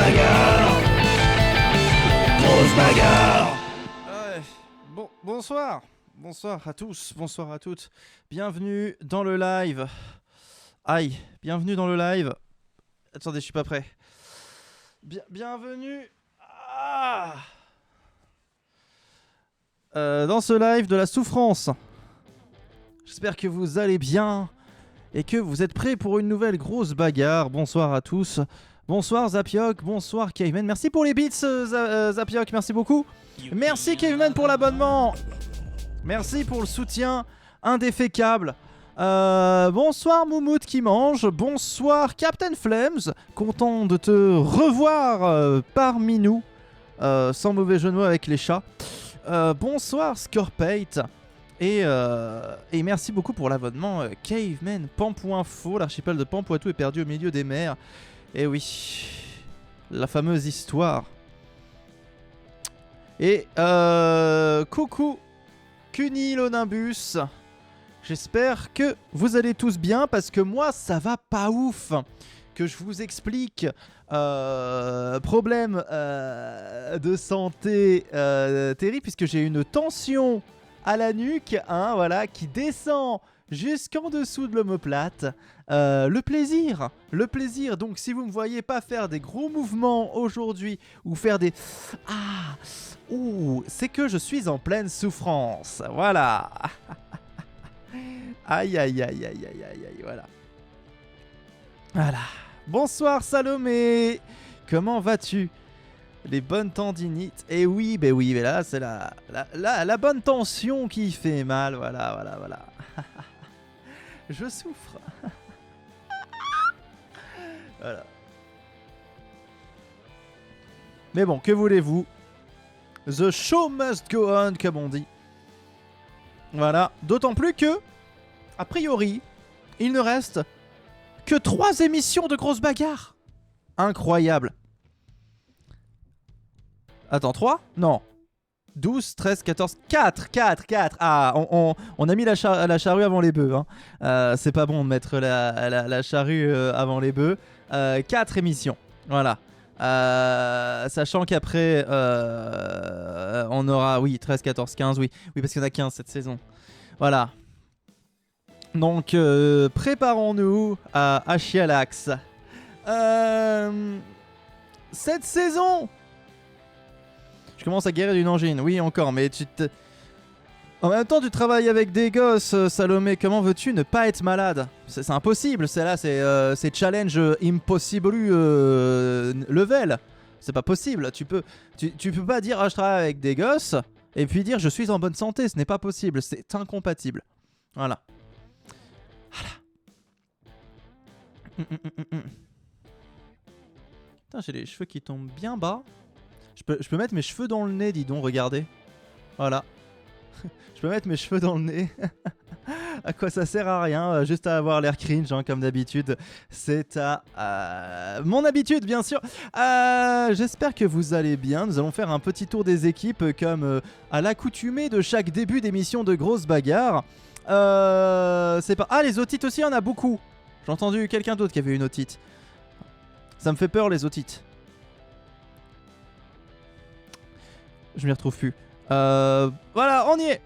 bagarre. Grosse bagarre. Bonsoir. Bonsoir à tous, bonsoir à toutes. Bienvenue dans le live. Aïe, bienvenue dans le live. Attendez, je suis pas prêt. Bienvenue dans ce live de la souffrance. J'espère que vous allez bien et que vous êtes prêts pour une nouvelle grosse bagarre. Bonsoir à tous. Bonsoir Zapioc, bonsoir Caveman. Merci pour les beats Zapioc, merci beaucoup. Merci Caveman pour l'abonnement. Merci pour le soutien indéfecable. Bonsoir Moumout qui mange. Bonsoir Captain Flames. Content de te revoir parmi nous. Sans mauvais jeu de mots avec les chats. Bonsoir Scorpate. Et merci beaucoup pour l'abonnement Caveman. Pamp.info. L'archipel de Pampoitou est perdu au milieu des mers. Et oui. La fameuse histoire. Et coucou Cunilonimbus. J'espère que vous allez tous bien parce que moi ça va pas ouf. Que je vous explique. Problème de santé terrible puisque j'ai une tension à la nuque, hein, voilà, qui descend jusqu'en dessous de l'omoplate. Le plaisir. Donc si vous me voyez pas faire des gros mouvements aujourd'hui ou faire des c'est que je suis en pleine souffrance. Voilà. Aïe, voilà. Voilà. Bonsoir Salomé. Comment vas-tu? Les bonnes tendinites. Et oui, mais là c'est la bonne tension qui fait mal. Voilà. Je souffre. Voilà. Mais bon, que voulez-vous? The show must go on, comme on dit. Voilà. D'autant plus que, a priori, il ne reste que 3 émissions de grosses bagarres. Incroyable. Attends, 3 ? Non. 12, 13, 14, 4. Ah, on a mis la charrue avant les bœufs. Hein. C'est pas bon de mettre la charrue avant les bœufs. 4 émissions. Voilà. Sachant qu'après, on aura, 13, 14, 15, oui, parce qu'il y en a 15 cette saison. Voilà. Donc, préparons-nous à Chialax. Cette saison, je commence à guérir d'une angine. Oui, encore, mais en même temps, tu travailles avec des gosses, Salomé. Comment veux-tu ne pas être malade? C'est impossible. C'est challenge impossible level. C'est pas possible. Tu peux pas dire je travaille avec des gosses et puis dire je suis en bonne santé. Ce n'est pas possible. C'est incompatible. Voilà. Putain, j'ai les cheveux qui tombent bien bas. Je peux mettre mes cheveux dans le nez, dis donc, regardez. Voilà. Je peux mettre mes cheveux dans le nez. À quoi ça sert à rien, juste à avoir l'air cringe, hein, comme d'habitude. C'est à mon habitude, bien sûr. J'espère que vous allez bien. Nous allons faire un petit tour des équipes, comme à l'accoutumée de chaque début d'émission de grosses bagarres. C'est pas... Ah, les otites aussi, il y en a beaucoup. J'ai entendu quelqu'un d'autre qui avait une otite. Ça me fait peur, les otites. Je m'y retrouve plus. Voilà, on y est.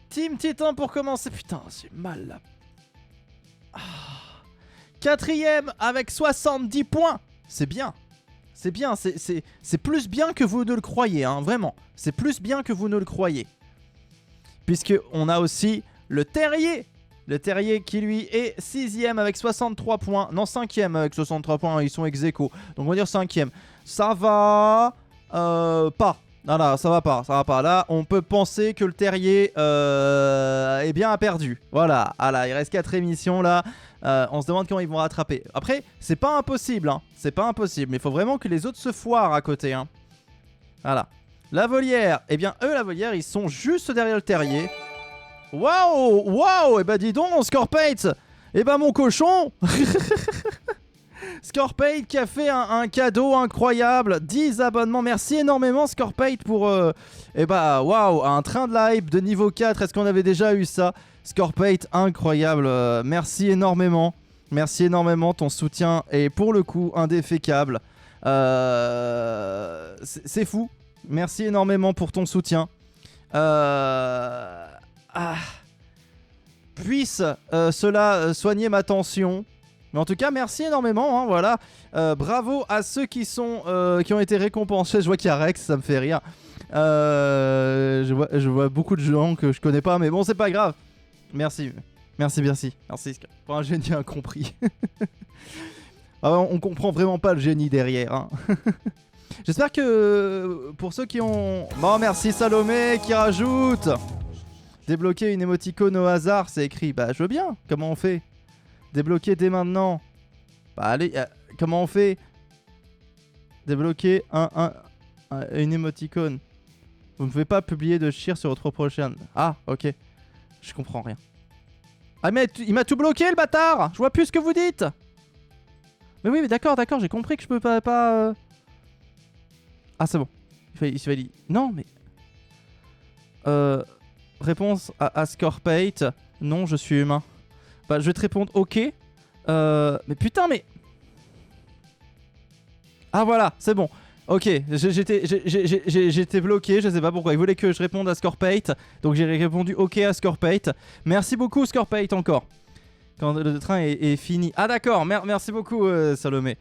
Team Titan pour commencer. Putain, c'est mal là. 4ème avec 70 points. C'est bien. C'est bien. C'est plus bien que vous ne le croyez, hein, vraiment. C'est plus bien que vous ne le croyez. Puisque on a aussi le Terrier. Le Terrier qui lui est 6ème avec 63 points. Non, 5ème avec 63 points. Ils sont ex-aequo. Donc on va dire 5ème. Ça va... pas. Non, ça va pas. Là, on peut penser que le Terrier eh bien, a perdu. Voilà, il reste 4 émissions là. On se demande comment ils vont rattraper. Après, c'est pas impossible, hein. C'est pas impossible. Mais il faut vraiment que les autres se foirent à côté, hein. Voilà. La volière. Eh bien, eux, la volière, ils sont juste derrière le Terrier. Waouh. Eh ben, dis donc, Scorpate. Eh ben, mon cochon. Scorpate qui a fait un cadeau incroyable, 10 abonnements, merci énormément Scorpate pour un train de la hype de niveau 4, est-ce qu'on avait déjà eu ça? Scorpate, incroyable, merci énormément. Merci énormément, ton soutien est pour le coup indéfecable. C'est fou. Merci énormément pour ton soutien. Puisse cela soigner ma tension. Mais en tout cas, merci énormément. Hein, voilà. Bravo à ceux qui ont été récompensés. Je vois qu'il y a Rex, ça me fait rire. Je vois beaucoup de gens que je connais pas, mais bon, c'est pas grave. Merci. Merci. Pour un génie incompris. On comprend vraiment pas le génie derrière. Hein. J'espère que pour ceux qui ont... Bon, merci Salomé qui rajoute. Débloquer une émoticône au hasard, c'est écrit. Bah, je veux bien. Comment on fait? Débloquer dès maintenant. Bah, allez, comment on fait? Débloquer une émoticône. Vous ne pouvez pas publier de cheer sur votre prochaine. Ah, ok. Je comprends rien. Ah, mais il m'a tout bloqué, le bâtard! Je vois plus ce que vous dites! Mais oui, mais d'accord, j'ai compris que je peux pas... Ah, c'est bon. Il fallait... Non, mais... Réponse à Scorpate. Non, je suis humain. Bah, je vais te répondre ok. Mais putain, mais... Ah, voilà, c'est bon. Ok, j'étais bloqué, je sais pas pourquoi. Il voulait que je réponde à Scorpate. Donc j'ai répondu ok à Scorpate. Merci beaucoup, Scorpate, encore. Quand le train est fini. Ah, d'accord, merci beaucoup, Salomé.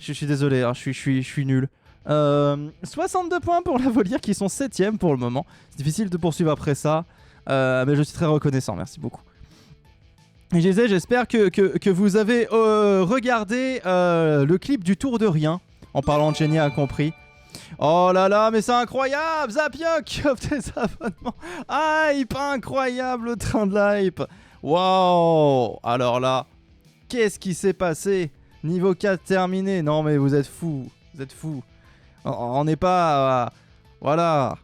Je suis désolé, hein, je suis nul. 62 points pour la Volière qui sont 7ème pour le moment. C'est difficile de poursuivre après ça. Mais je suis très reconnaissant, merci beaucoup. Et je disais, j'espère que vous avez regardé le clip du Tour de Rien. En parlant de génie incompris. Oh là là, mais c'est incroyable! Zapiok offre des abonnements. Hype, incroyable le train de la hype. Waouh! Alors là, qu'est-ce qui s'est passé? Niveau 4 terminé. Non mais vous êtes fous. Vous êtes fous. On n'est pas... voilà.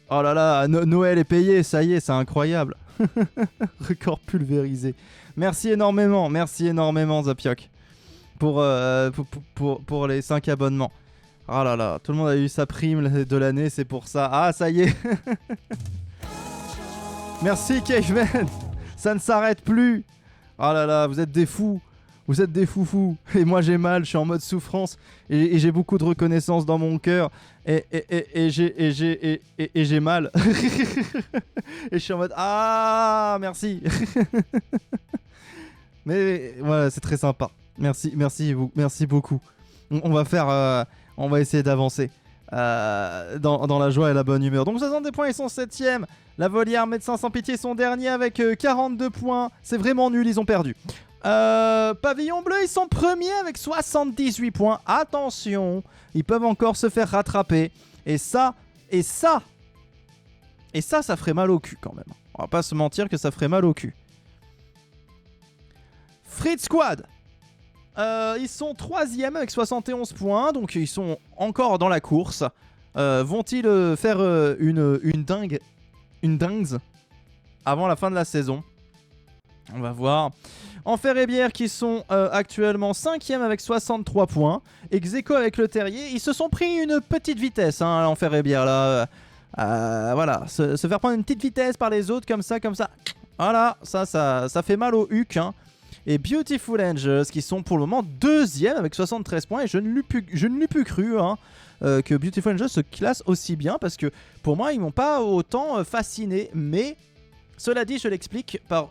Oh là là, Noël est payé, ça y est, c'est incroyable. Record pulvérisé. Merci énormément Zapiok. Pour les 5 abonnements. Oh là là, tout le monde a eu sa prime de l'année, c'est pour ça. Ah, ça y est. Merci Caveman. Ça ne s'arrête plus. Oh là là, vous êtes des fous. Vous êtes des foufous. Et moi j'ai mal, je suis en mode souffrance. Et j'ai beaucoup de reconnaissance dans mon cœur. Et j'ai mal. Et je suis en mode ah, merci. Mais voilà, c'est très sympa. Merci beaucoup. On va essayer d'avancer dans la joie et la bonne humeur. Donc 60 points, ils sont 7ème. La Volière, Médecin sans pitié, sont derniers avec 42 points. C'est vraiment nul, ils ont perdu. Pavillon Bleu, ils sont premiers avec 78 points. Attention, ils peuvent encore se faire rattraper. Et ça ferait mal au cul quand même. On va pas se mentir que ça ferait mal au cul. Fritz Squad. Ils sont 3ème avec 71 points, donc ils sont encore dans la course. Vont-ils faire une dingue avant la fin de la saison? On va voir. Enfer et Bière qui sont actuellement 5ème avec 63 points. Ex-aequo avec le Terrier. Ils se sont pris une petite vitesse, hein, Enfer et Bière là. Voilà, se faire prendre une petite vitesse par les autres comme ça. Voilà, ça fait mal au huc, hein. Et Beautiful Angels qui sont pour le moment 2ème avec 73 points. Et je ne l'ai plus cru hein, que Beautiful Angels se classe aussi bien. Parce que pour moi ils m'ont pas autant fasciné. Mais cela dit, je l'explique par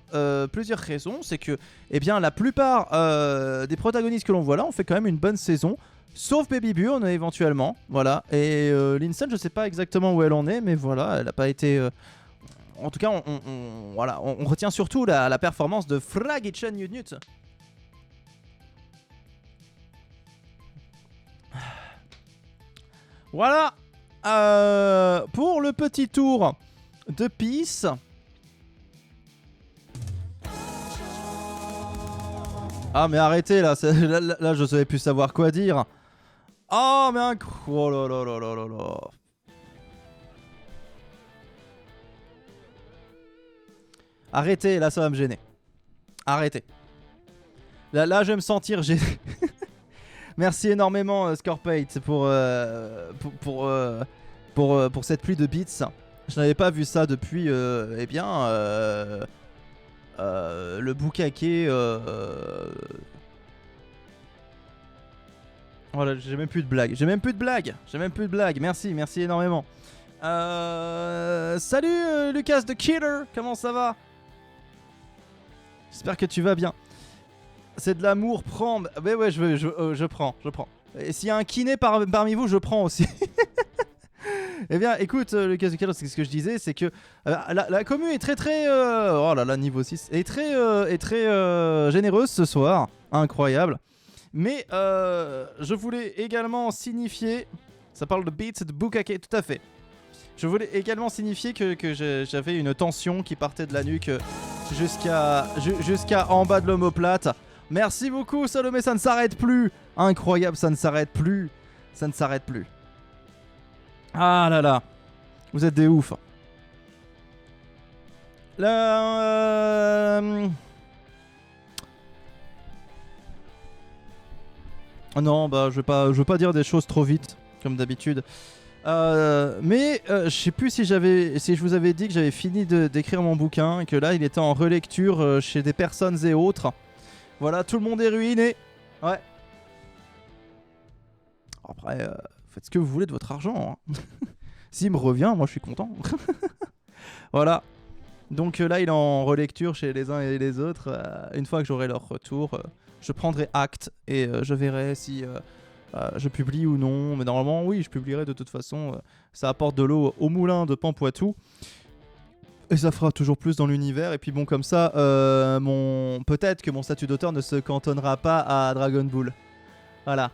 plusieurs raisons. C'est que la plupart des protagonistes que l'on voit là ont fait quand même une bonne saison. Sauf Baby Burn éventuellement. Voilà. Et Linson, je sais pas exactement où elle en est. Mais voilà, elle n'a pas été... En tout cas, on retient surtout la performance de Fragichan Newt. Voilà pour le petit tour de Peace. Ah mais arrêtez là, là je savais plus savoir quoi dire. Oh mais oh là là là là là là. Arrêtez, là ça va me gêner. Arrêtez. Là je vais me sentir gêné. Merci énormément Scorpate pour cette pluie de bits. Je n'avais pas vu ça depuis le bukake. Voilà, j'ai même plus de blague. J'ai même plus de blague. Merci énormément. Salut Lucas de Killer, comment ça va? J'espère que tu vas bien. C'est de l'amour, prends. Mais ouais, je prends. Et s'il y a un kiné parmi vous, je prends aussi. Eh bien, écoute, Lucas de Killer, c'est ce que je disais, c'est que la commu est très oh là là, niveau 6, est très généreuse ce soir, incroyable. Mais je voulais également signifier, ça parle de beats et de bukake, tout à fait. Je voulais également signifier que j'avais une tension qui partait de la nuque jusqu'à en bas de l'omoplate. Merci beaucoup Salomé, ça ne s'arrête plus. Incroyable, ça ne s'arrête plus. Ah là là, vous êtes des oufs. Non, bah je veux pas dire des choses trop vite, comme d'habitude. Mais je sais plus si je vous avais dit que j'avais fini d'écrire mon bouquin et que là il était en relecture chez des personnes et autres. Voilà, tout le monde est ruiné. Ouais. Après, faites ce que vous voulez de votre argent. Hein. S'il me revient, moi je suis content. Voilà. Donc là il est en relecture chez les uns et les autres. Une fois que j'aurai leur retour, je prendrai acte et je verrai si je publie ou non. Mais normalement oui, je publierai de toute façon. Ça apporte de l'eau au moulin de Pampoitou. Et ça fera toujours plus dans l'univers. Et puis bon, comme ça, peut-être que mon statut d'auteur ne se cantonnera pas à Dragon Ball. Voilà.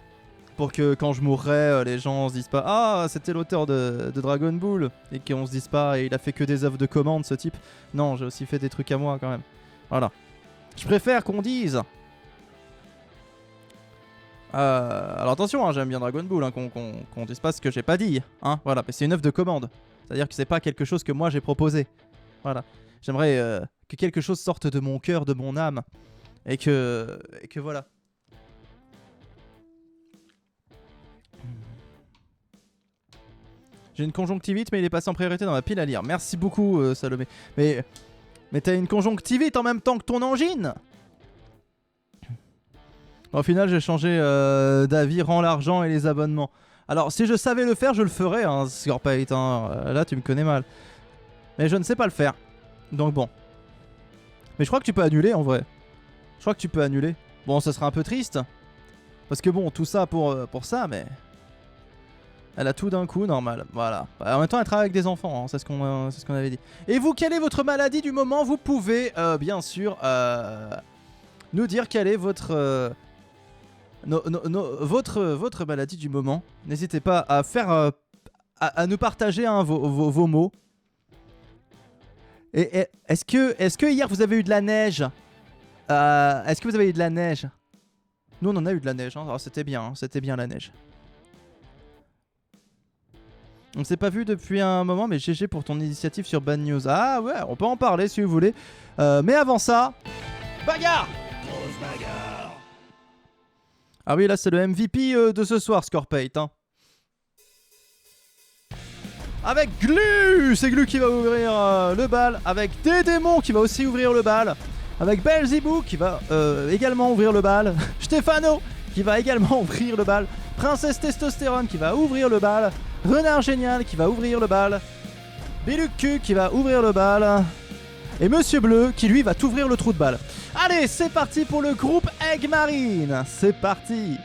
Pour que quand je mourrai, les gens se disent pas « Ah, c'était l'auteur de Dragon Ball !» et qu'on se dise pas « Il a fait que des œuvres de commande, ce type. » Non, j'ai aussi fait des trucs à moi, quand même. Voilà. Je préfère qu'on dise... alors attention, hein, j'aime bien Dragon Ball, hein, qu'on dise pas ce que j'ai pas dit. Hein, voilà, mais c'est une œuvre de commande. C'est-à-dire que c'est pas quelque chose que moi j'ai proposé. Voilà. J'aimerais que quelque chose sorte de mon cœur, de mon âme. Et que voilà. J'ai une conjonctivite, mais il est passé en priorité dans ma pile à lire. Merci beaucoup, Salomé. Mais t'as une conjonctivite en même temps que ton angine. Au final, j'ai changé d'avis, rends l'argent et les abonnements. Alors, si je savais le faire, je le ferais, hein, Scorpate. Hein. Là, tu me connais mal. Mais je ne sais pas le faire. Donc bon. Mais je crois que tu peux annuler, en vrai. Je crois que tu peux annuler. Bon, ça serait un peu triste. Parce que bon, tout ça pour ça, mais... Elle a tout d'un coup, normal. Voilà. En même temps, elle travaille avec des enfants, hein, c'est ce qu'on avait dit. Et vous, quelle est votre maladie du moment? Vous pouvez, bien sûr, nous dire quelle est votre... votre maladie du moment. N'hésitez pas à faire... à nous partager hein, vos mots. Et est-ce que hier, vous avez eu de la neige? Est-ce que vous avez eu de la neige? Nous, on en a eu de la neige. Hein. Alors, c'était bien la neige. On ne s'est pas vu depuis un moment, mais GG pour ton initiative sur Bad News. Ah ouais, on peut en parler si vous voulez. Mais avant ça... Bagarre! Grosse bagarre. Ah oui, là c'est le MVP de ce soir, Scorpate. Hein. Avec Glu! C'est Glu qui va ouvrir le bal. Avec Dédémon qui va aussi ouvrir le bal. Avec Belzebub qui va également ouvrir le bal. Stefano qui va également ouvrir le bal. Princesse Testostérone qui va ouvrir le bal. Renard Génial qui va ouvrir le bal. Bilucu qui va ouvrir le bal. Et Monsieur Bleu qui lui va t'ouvrir le trou de balle. Allez, c'est parti pour le groupe Egg Marine. C'est parti.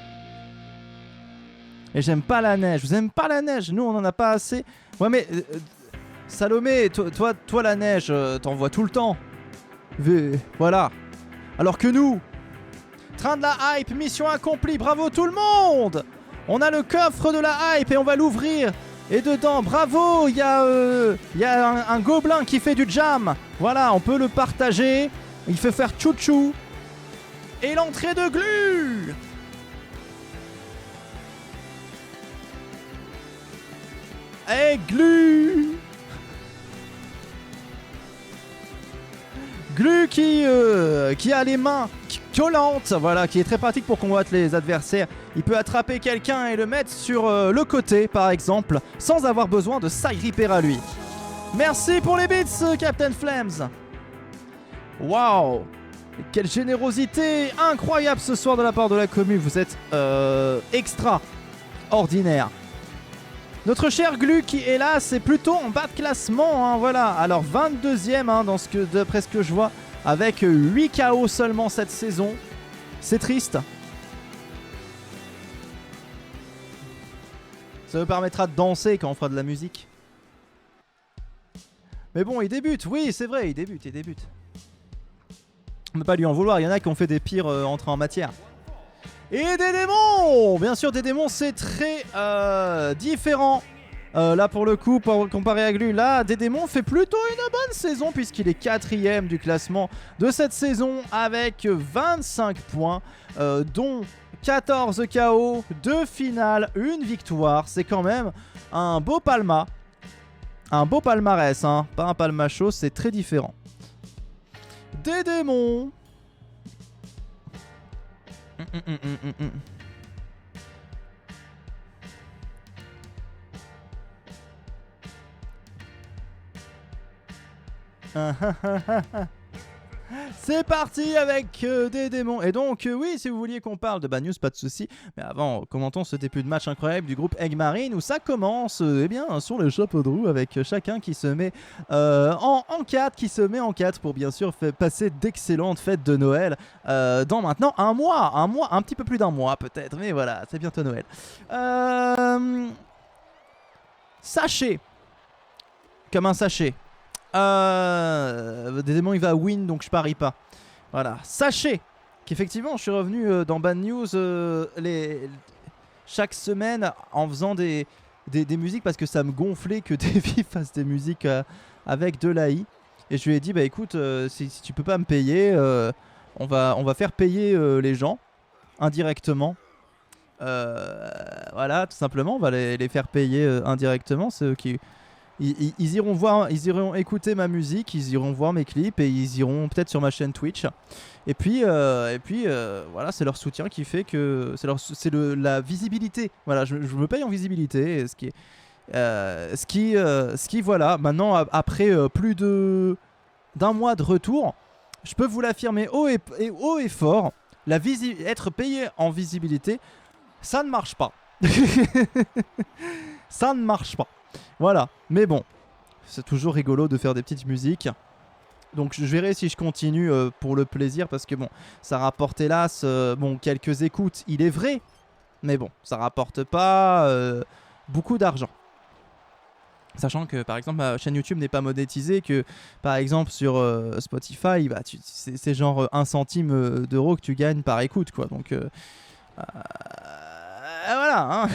Et j'aime pas la neige. Vous aimez pas la neige? Nous on en a pas assez. Ouais mais Salomé, toi la neige, t'en vois tout le temps. Voilà. Alors que nous, train de la hype, mission accomplie. Bravo tout le monde. On a le coffre de la hype et on va l'ouvrir. Et dedans, bravo, il y a un gobelin qui fait du jam. Voilà, on peut le partager. Il fait faire chouchou. Et l'entrée de Glu. Et Glu. Glu qui a les mains violentes, voilà, qui est très pratique pour combattre les adversaires. Il peut attraper quelqu'un et le mettre sur le côté, par exemple, sans avoir besoin de side repair à lui. Merci pour les bits, Captain Flames. Waouh! Quelle générosité incroyable ce soir de la part de la commu. Vous êtes extraordinaire. Notre cher Glu qui est là, c'est plutôt en bas de classement. Hein, voilà. Alors 22ème hein, d'après ce que je vois, avec 8 KO seulement cette saison. C'est triste. Ça me permettra de danser quand on fera de la musique. Mais bon, il débute. Oui, c'est vrai, il débute. On ne peut pas lui en vouloir, il y en a qui ont fait des pires entrées en matière. Et des démons! Bien sûr, des démons, c'est très différent. Là, pour le coup, comparé à Glu, là, des démons fait plutôt une bonne saison puisqu'il est 4ème du classement de cette saison avec 25 points, dont 14 KO, 2 finales, 1 victoire. C'est quand même un beau palmarès, hein. Pas un palmacho, c'est très différent. Des démons. C'est parti avec des démons. Et donc, oui, si vous vouliez qu'on parle de Bad News, pas de souci. Mais avant, commentons ce début de match incroyable du groupe Egg Marine où ça commence eh bien, sur les chapeaux de roue avec chacun qui se met en 4, qui se met en 4 pour bien sûr passer d'excellentes fêtes de Noël dans maintenant un mois, un petit peu plus d'un mois peut-être. Mais voilà, c'est bientôt Noël. Sachez, comme un sachet. Des démons il va win donc je parie pas. Voilà. Sachez qu'effectivement je suis revenu dans Bad News chaque semaine en faisant des musiques parce que ça me gonflait que Davy fasse des musiques avec de l'AI. Et je lui ai dit bah écoute si tu peux pas me payer on va faire payer les gens indirectement. Voilà tout simplement on va les faire payer indirectement ceux qui... Ils iront écouter ma musique, ils iront voir mes clips et ils iront peut-être sur ma chaîne Twitch. Et puis voilà, c'est leur soutien qui fait que c'est la visibilité. Voilà, je me paye en visibilité, ce qui voilà. Maintenant après plus d'un mois de retour, je peux vous l'affirmer haut et fort, être payé en visibilité, ça ne marche pas. Ça ne marche pas. Voilà, mais bon, c'est toujours rigolo de faire des petites musiques. Donc je verrai si je continue pour le plaisir parce que bon, ça rapporte hélas quelques écoutes, il est vrai. Mais bon, ça rapporte pas beaucoup d'argent. Sachant que par exemple ma chaîne YouTube n'est pas monétisée, que par exemple sur Spotify, bah, c'est genre 1 centime d'euro que tu gagnes par écoute quoi. Donc voilà hein.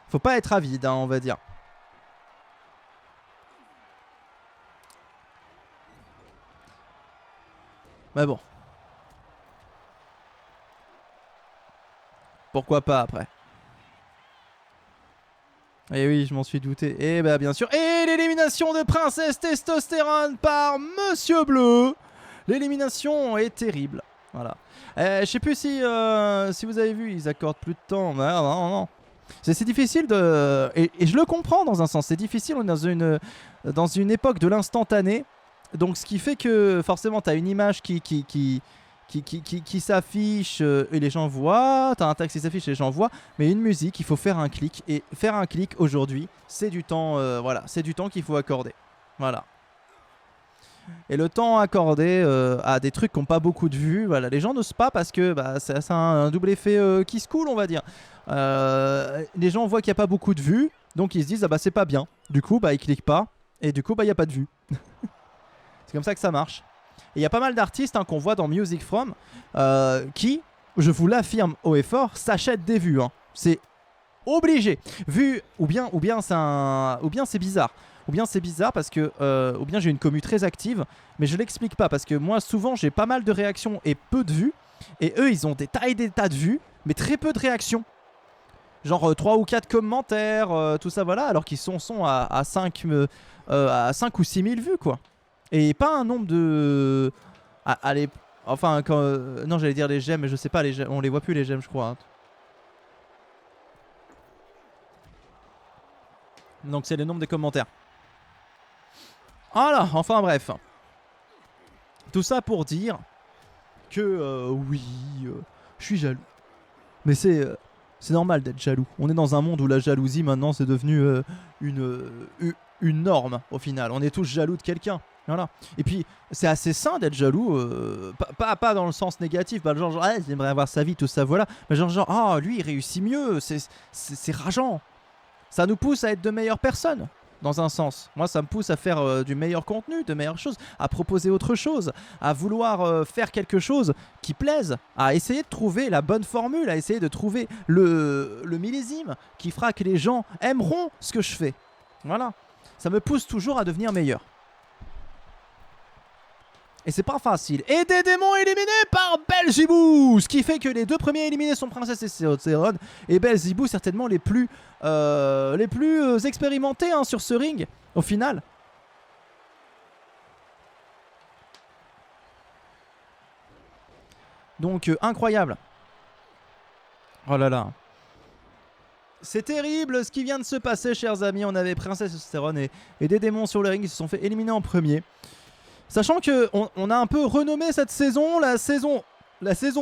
Faut pas être avide, hein, on va dire. Mais bon. Pourquoi pas après. Et oui, je m'en suis douté. Et bah bien sûr. Et l'élimination de Princesse Testostérone par Monsieur Bleu. L'élimination est terrible. Voilà. Je sais plus si vous avez vu, ils accordent plus de temps. Non. C'est difficile de... Et je le comprends dans un sens. C'est difficile, on est dans une époque de l'instantané. Donc ce qui fait que forcément tu as une image qui s'affiche et les gens voient. Tu as un texte qui s'affiche et les gens voient. Mais une musique, il faut faire un clic. Et faire un clic aujourd'hui, c'est du temps, voilà, c'est du temps qu'il faut accorder. Voilà. Et le temps accordé à des trucs qui n'ont pas beaucoup de vues, voilà, les gens n'osent pas parce que bah, c'est un double effet qui se coule, on va dire. Les gens voient qu'il n'y a pas beaucoup de vues, donc ils se disent ah bah c'est pas bien. Du coup bah ils cliquent pas et du coup bah il n'y a pas de vues. C'est comme ça que ça marche. Et il y a pas mal d'artistes hein, qu'on voit dans Music From qui, je vous l'affirme haut et fort, s'achètent des vues. Hein. C'est obligé. Vu ou bien c'est bizarre. Ou bien c'est bizarre parce que ou bien j'ai une commu très active, mais je l'explique pas parce que moi souvent j'ai pas mal de réactions et peu de vues, et eux ils ont des tas de vues, mais très peu de réactions. Genre 3 ou 4 commentaires, tout ça voilà, alors qu'ils sont à 5 ou 6 000 vues quoi. Et pas un nombre de... Allez, enfin, non j'allais dire les j'aime, mais je sais pas, les j'aime, on les voit plus les j'aime je crois. Hein. Donc c'est le nombre des commentaires. Voilà, enfin bref. Tout ça pour dire que oui, je suis jaloux. Mais c'est normal d'être jaloux. On est dans un monde où la jalousie maintenant c'est devenu une norme au final. On est tous jaloux de quelqu'un. Voilà. Et puis c'est assez sain d'être jaloux, pas dans le sens négatif, pas genre ah, j'aimerais avoir sa vie, tout ça, voilà. Mais genre ah lui il réussit mieux, c'est rageant. Ça nous pousse à être de meilleures personnes. Dans un sens. Moi, ça me pousse à faire du meilleur contenu, de meilleures choses, à proposer autre chose, à vouloir faire quelque chose qui plaise, à essayer de trouver la bonne formule, à essayer de trouver le millésime qui fera que les gens aimeront ce que je fais. Voilà. Ça me pousse toujours à devenir meilleur. Et c'est pas facile. Et des démons éliminés par Belzebub, ce qui fait que les deux premiers éliminés sont Princesse et Céron. Et Belzebub, certainement les plus expérimentés hein, sur ce ring, au final. Donc, incroyable. Oh là là. C'est terrible ce qui vient de se passer, chers amis. On avait Princesse et Céron et des démons sur le ring. Ils se sont fait éliminer en premier. Sachant qu'on a un peu renommé cette saison la saison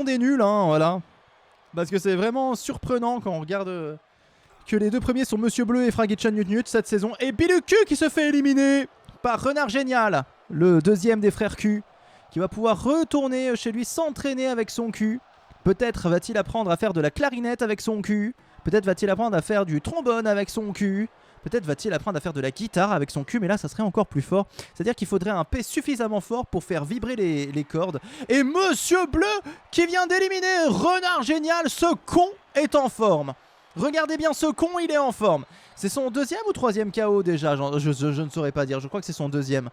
des nuls, hein, voilà. Parce que c'est vraiment surprenant quand on regarde que les deux premiers sont Monsieur Bleu et Fragichan Nut cette saison. Et Bilucu qui se fait éliminer par Renard Génial, le deuxième des frères Q, qui va pouvoir retourner chez lui s'entraîner avec son cul. Peut-être va-t-il apprendre à faire de la clarinette avec son cul. Peut-être va-t-il apprendre à faire du trombone avec son cul. Peut-être va-t-il apprendre à faire de la guitare avec son cul, mais là ça serait encore plus fort. C'est-à-dire qu'il faudrait un P suffisamment fort pour faire vibrer les cordes. Et Monsieur Bleu qui vient d'éliminer Renard Génial, ce con est en forme. Regardez bien ce con, il est en forme. C'est son deuxième ou troisième KO déjà, je ne saurais pas dire, je crois que c'est son deuxième.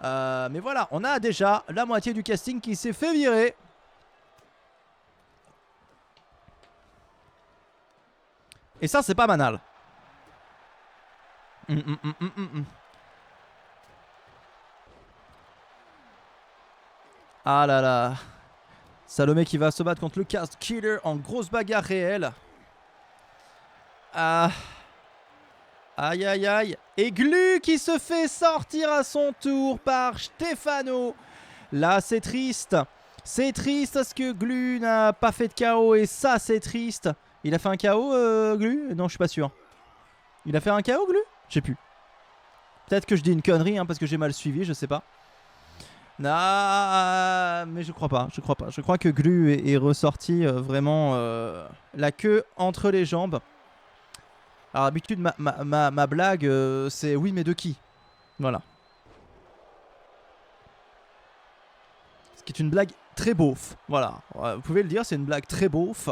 Mais voilà, on a déjà la moitié du casting qui s'est fait virer. Et ça c'est pas banal. Ah là là. Salomé qui va se battre contre le Cast Killer en grosse bagarre réelle. Ah. Aïe aïe aïe. Et Glu qui se fait sortir à son tour par Stefano. Là c'est triste. C'est triste parce que Glu n'a pas fait de KO et ça c'est triste. Il a fait un KO Glu? Non je suis pas sûr. Il a fait un KO Glu? Je sais plus. Peut-être que je dis une connerie hein, parce que j'ai mal suivi, je sais pas. Non, mais je crois pas, je crois pas. Je crois que Glu est ressorti vraiment la queue entre les jambes. Alors d'habitude ma blague c'est oui mais de qui? Voilà. Ce qui est une blague très beauf. Voilà, vous pouvez le dire, c'est une blague très beauf.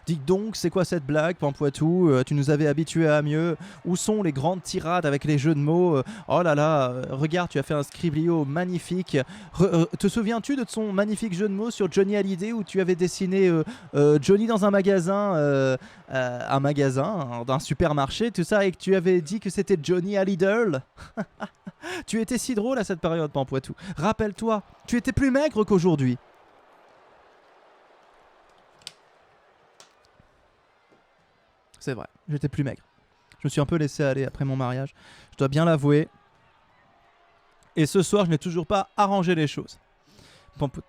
Dites donc, c'est quoi cette blague, Pampoitou? Tu nous avais habitués à mieux. Où sont les grandes tirades avec les jeux de mots? Oh là là, regarde, tu as fait un scriblio magnifique. Te souviens-tu de son magnifique jeu de mots sur Johnny Hallyday où tu avais dessiné Johnny dans un magasin d'un supermarché, tout ça, et que tu avais dit que c'était Johnny Hallyday? Tu étais si drôle à cette période, Pampoitou. Rappelle-toi, tu étais plus maigre qu'aujourd'hui. C'est vrai, j'étais plus maigre. Je me suis un peu laissé aller après mon mariage. Je dois bien l'avouer. Et ce soir, je n'ai toujours pas arrangé les choses.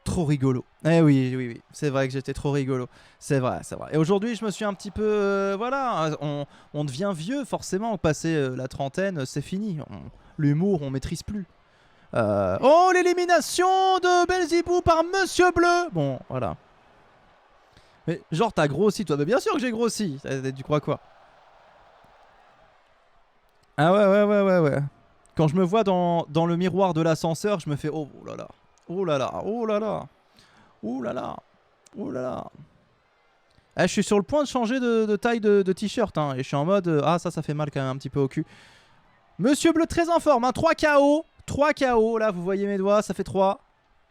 Trop rigolo. Eh oui, oui, oui. C'est vrai que j'étais trop rigolo. C'est vrai, c'est vrai. Et aujourd'hui, je me suis un petit peu... voilà, on devient vieux, forcément. Passer la trentaine, c'est fini. L'humour, on maîtrise plus. Oh, l'élimination de Belzebub par Monsieur Bleu. Bon, voilà. Mais genre t'as grossi toi, mais bien sûr que j'ai grossi. Tu crois quoi? Ah ouais. Quand je me vois dans le miroir de l'ascenseur, je me fais oh là là, oh là là, oh là là, oh là là, oh là là. Eh, je suis sur le point de changer de taille de t-shirt hein, et je suis en mode ah ça fait mal quand même un petit peu au cul. Monsieur Bleu très en forme, hein, 3 KO, 3 KO, là vous voyez mes doigts, ça fait 3.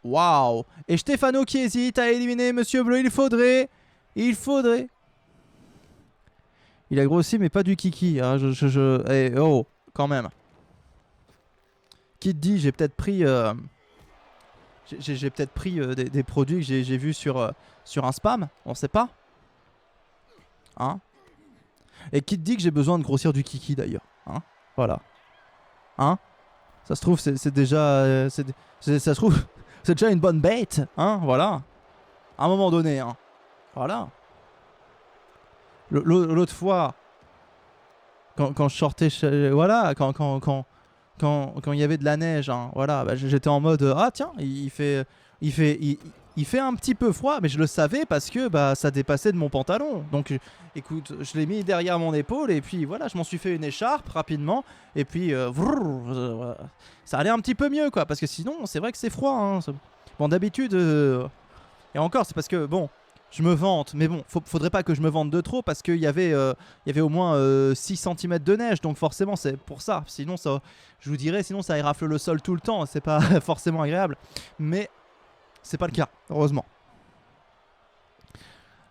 Waouh. Et Stefano qui hésite à éliminer Monsieur Bleu, il faudrait. Il a grossi mais pas du kiki hein. Oh quand même. Qui te dit j'ai peut-être pris j'ai peut-être pris des produits que j'ai vus sur un spam. On sait pas hein. Et qui te dit que j'ai besoin de grossir du kiki d'ailleurs hein. Voilà hein. Ça se trouve c'est déjà ça se trouve c'est déjà une bonne bête, hein, voilà. À un moment donné, hein. Voilà. L'autre fois, quand je sortais, voilà, quand il y avait de la neige, hein, voilà, bah, j'étais en mode ah tiens, il fait un petit peu froid, mais je le savais parce que bah ça dépassait de mon pantalon. Donc écoute, je l'ai mis derrière mon épaule et puis voilà, je m'en suis fait une écharpe rapidement et puis voilà. Ça allait un petit peu mieux quoi, parce que sinon c'est vrai que c'est froid. Hein. Bon d'habitude et encore c'est parce que bon. Je me vante, mais bon, faudrait pas que je me vante de trop parce qu'il y avait au moins 6 cm de neige, donc forcément c'est pour ça. Sinon, ça, je vous dirais, sinon ça érafle le sol tout le temps, c'est pas forcément agréable. Mais c'est pas le cas, heureusement.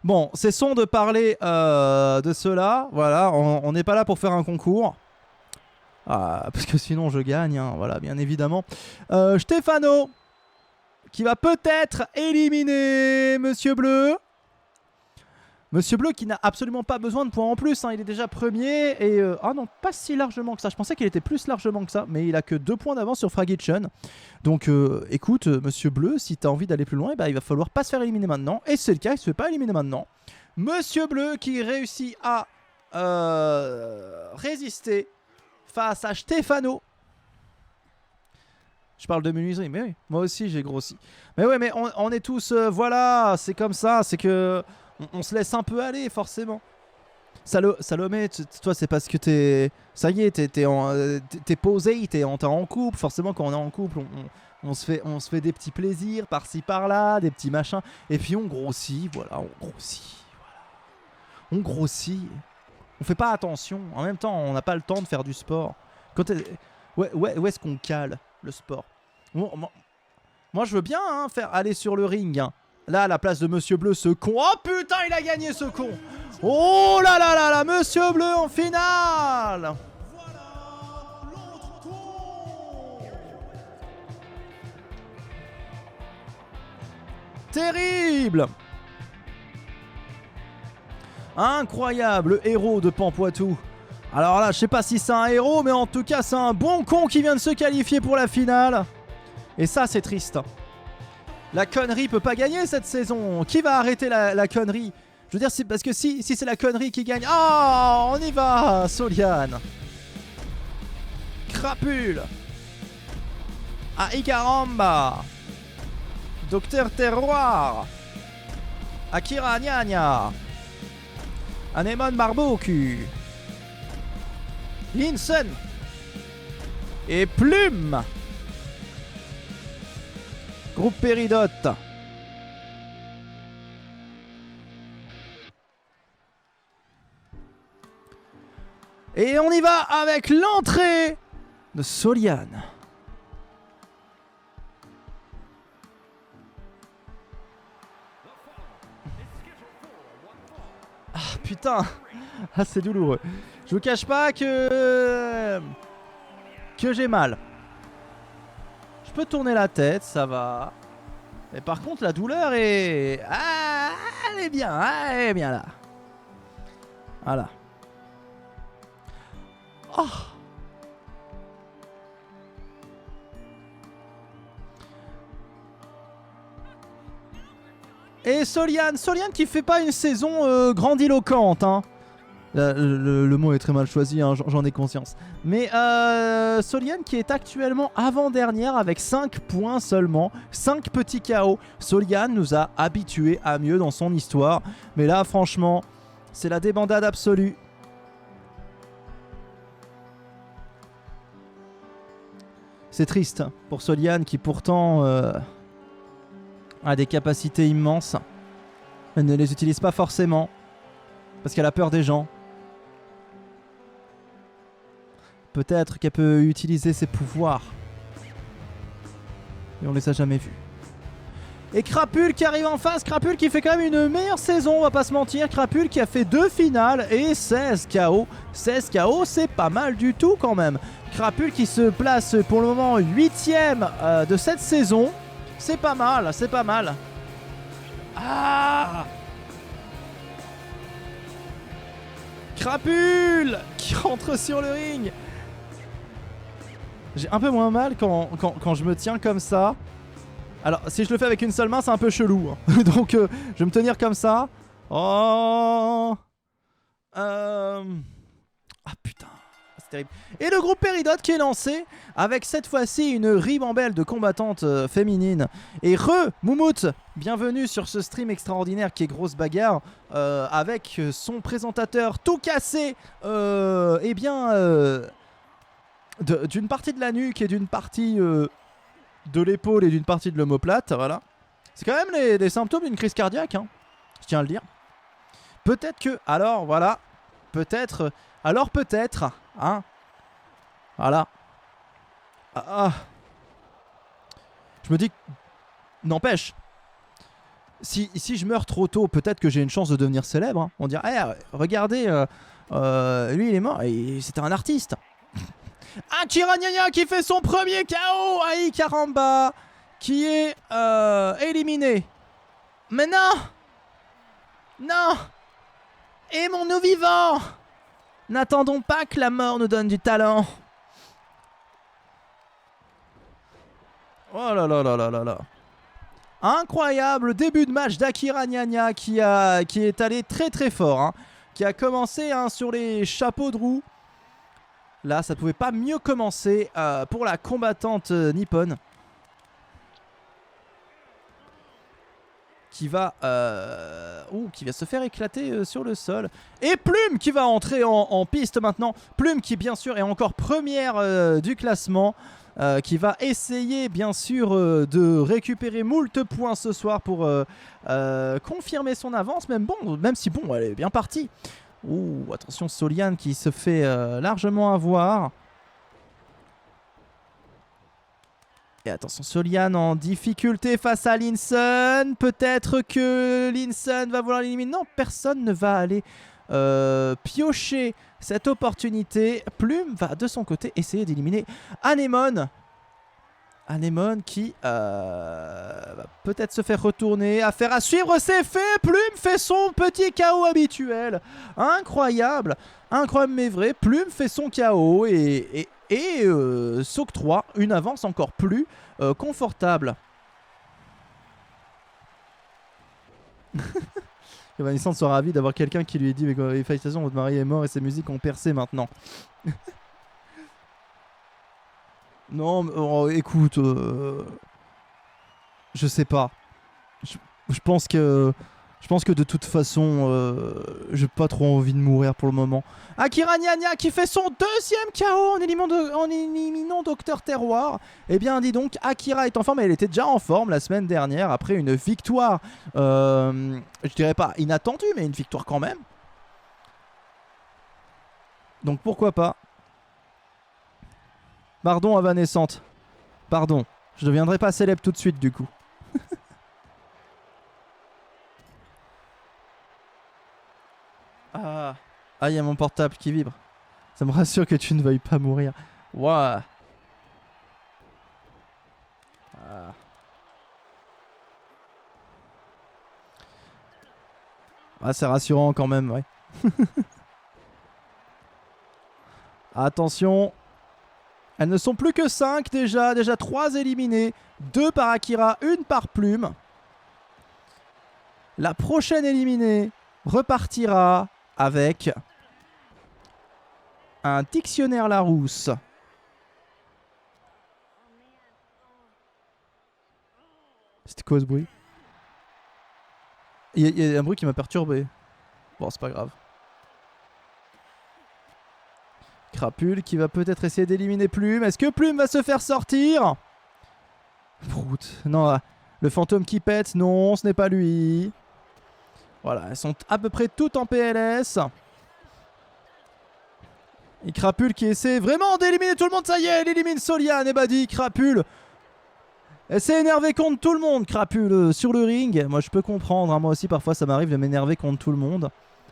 Bon, cessons de parler de cela. Voilà, on n'est pas là pour faire un concours. Parce que sinon je gagne, hein, voilà, bien évidemment. Stefano, qui va peut-être éliminer Monsieur Bleu. Monsieur Bleu qui n'a absolument pas besoin de points en plus, hein, il est déjà premier et... ah non, pas si largement que ça, je pensais qu'il était plus largement que ça, mais il a que 2 points d'avance sur Fragitchen. Donc écoute, Monsieur Bleu, si t'as envie d'aller plus loin, bah, il va falloir pas se faire éliminer maintenant, et c'est le cas, il se fait pas éliminer maintenant. Monsieur Bleu qui réussit à résister face à Stefano. Je parle de menuiserie, mais oui, moi aussi j'ai grossi. Mais ouais, mais on est tous... voilà, c'est comme ça, c'est que... On se laisse un peu aller, forcément. Salomé, toi, c'est parce que t'es... Ça y est, t'es posé, t'es en couple. Forcément, quand on est en couple, on se fait des petits plaisirs par-ci, par-là, des petits machins. Et puis on grossit, voilà, on grossit. Voilà. On grossit. On fait pas attention. En même temps, on n'a pas le temps de faire du sport. Où est-ce qu'on cale le sport? Moi, je veux bien hein, aller sur le ring, hein. Là, à la place de Monsieur Bleu, ce con. Oh putain, il a gagné ce con. Oh là là là là, Monsieur Bleu en finale. Terrible. Incroyable, le héros de Pampoitou. Alors là, je sais pas si c'est un héros, mais en tout cas, c'est un bon con qui vient de se qualifier pour la finale. Et ça, c'est triste. La connerie peut pas gagner cette saison. Qui va arrêter la connerie? Je veux dire, parce que si c'est la connerie qui gagne... Oh, on y va, Soliane. Crapule. Aikaramba. Docteur Terroir. Akira Nyanya. Anemone Marboku. Linson. Et Plume. Groupe Péridote. Et on y va avec l'entrée de Soliane. Ah putain. Ah c'est douloureux. Je vous cache pas que j'ai mal. Je peux tourner la tête, ça va. Mais par contre, la douleur est... Ah, elle est bien là. Voilà. Oh. Et Soliane qui fait pas une saison grandiloquente, hein. Le mot est très mal choisi, hein, j'en ai conscience. Mais Soliane qui est actuellement avant-dernière avec 5 points seulement, 5 petits KO. Soliane nous a habitués à mieux dans son histoire. Mais là, franchement, c'est la débandade absolue. C'est triste pour Soliane qui pourtant a des capacités immenses. Elle ne les utilise pas forcément parce qu'elle a peur des gens. Peut-être qu'elle peut utiliser ses pouvoirs. Et on les a jamais vus. Et Crapule qui arrive en face. Crapule qui fait quand même une meilleure saison, on va pas se mentir. Crapule qui a fait 2 finales et 16 KO. 16 KO, c'est pas mal du tout quand même. Crapule qui se place pour le moment 8ème de cette saison. C'est pas mal, c'est pas mal. Ah! Crapule qui rentre sur le ring. J'ai un peu moins mal quand je me tiens comme ça. Alors, si je le fais avec une seule main, c'est un peu chelou. Hein. Donc, je vais me tenir comme ça. Oh. Ah putain. C'est terrible. Et le groupe Peridot qui est lancé avec cette fois-ci une ribambelle de combattantes féminines. Et Moumout, bienvenue sur ce stream extraordinaire qui est Grosse Bagarre avec son présentateur tout cassé. Eh bien, d'une partie de la nuque et d'une partie de l'épaule et d'une partie de l'omoplate. Voilà. C'est quand même les symptômes d'une crise cardiaque, hein, je tiens à le dire. Peut-être que... Alors, voilà. Peut-être... Alors peut-être... Hein. Voilà. Je me dis... N'empêche. Si je meurs trop tôt, peut-être que j'ai une chance de devenir célèbre. Hein. On dirait... Hey, regardez... lui, il est mort. Et c'était un artiste. Akira Nyanya qui fait son premier KO. Aïe Karamba. Qui est éliminé. Mais non. Non. Aimons-nous vivants. N'attendons pas que la mort nous donne du talent. Oh là là là là là là. Incroyable début de match d'Akira Nyanya qui est allé très très fort. Hein, qui a commencé hein, sur les chapeaux de roue. Là, ça pouvait pas mieux commencer pour la combattante nippone. Qui va se faire éclater sur le sol. Et Plume qui va entrer en piste maintenant. Plume qui bien sûr est encore première du classement. Qui va essayer bien sûr de récupérer moult points ce soir pour confirmer son avance. Même si bon, elle est bien partie. Ouh, attention Soliane qui se fait largement avoir. Et attention, Soliane en difficulté face à Linson. Peut-être que Linson va vouloir l'éliminer. Non, personne ne va aller piocher cette opportunité. Plume va de son côté essayer d'éliminer Anémone. Anémone qui va peut-être se faire retourner. Affaire à suivre, c'est fait. Plume fait son petit KO habituel. Incroyable. Incroyable mais vrai. Plume fait son KO et s'octroie une avance encore plus confortable. Vanessa sera ravi d'avoir quelqu'un qui lui dit mais félicitations, votre mari est mort et ses musiques ont percé maintenant. Non, écoute, je sais pas. Je pense que de toute façon, j'ai pas trop envie de mourir pour le moment. Akira Nyanya qui fait son deuxième KO en éliminant Docteur Terroir. Eh bien, dis donc, Akira est en forme. Elle était déjà en forme la semaine dernière après une victoire, je dirais pas inattendue, mais une victoire quand même. Donc pourquoi pas. Pardon, Avanescente. Pardon. Je ne deviendrai pas célèbre tout de suite du coup. Ah, il y a mon portable qui vibre. Ça me rassure que tu ne veuilles pas mourir. Waouh. Ah, c'est rassurant quand même, ouais. Attention. Elles ne sont plus que 5 déjà. Déjà 3 éliminés. 2 par Akira, 1 par Plume. La prochaine éliminée repartira avec un dictionnaire Larousse. C'était quoi ce bruit? Il y a un bruit qui m'a perturbé. Bon, c'est pas grave. Crapule qui va peut-être essayer d'éliminer Plume. Est-ce que Plume va se faire sortir? Prout. Non, le fantôme qui pète. Non, ce n'est pas lui. Voilà, elles sont à peu près toutes en PLS. Et Crapule qui essaie vraiment d'éliminer tout le monde. Ça y est, elle élimine Soliane. Et bah dit Crapule. Elle s'est énervée contre tout le monde, Crapule, sur le ring. Moi, je peux comprendre. Hein. Moi aussi, parfois, ça m'arrive de m'énerver contre tout le monde.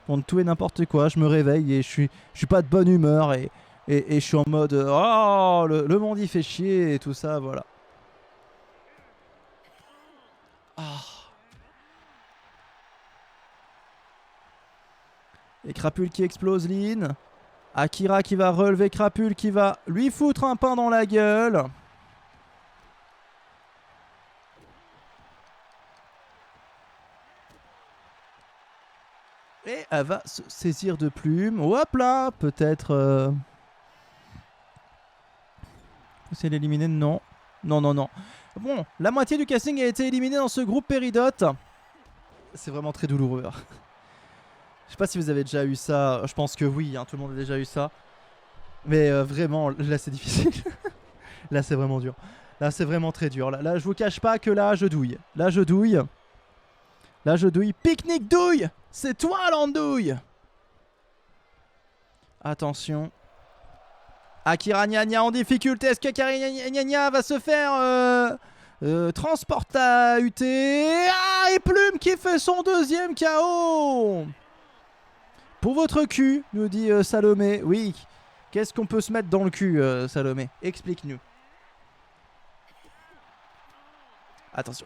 Contre tout et n'importe quoi. Je me réveille et je suis pas de bonne humeur. Et je suis en mode oh, le monde il fait chier et tout ça, voilà. Oh. Et Crapule qui explose Lynn. Akira qui va relever Crapule, qui va lui foutre un pain dans la gueule. Et elle va se saisir de Plume. Hop là, peut-être... C'est l'éliminer? Non. Non, non, non. Bon, la moitié du casting a été éliminé dans ce groupe Péridote. C'est vraiment très douloureux. Je sais pas si vous avez déjà eu ça. Je pense que oui, hein, tout le monde a déjà eu ça. Mais vraiment, là c'est difficile. Là c'est vraiment dur. Là c'est vraiment très dur. Là je vous cache pas que là je douille. Là je douille. Là je douille. Pique-nique douille. C'est toi l'andouille. Attention. Akira Nya en difficulté. Est-ce que Akira Nya va se faire transporter à UT? Ah, et Plume qui fait son deuxième KO. Pour votre cul, nous dit Salomé. Oui. Qu'est-ce qu'on peut se mettre dans le cul, Salomé? Explique-nous. Attention.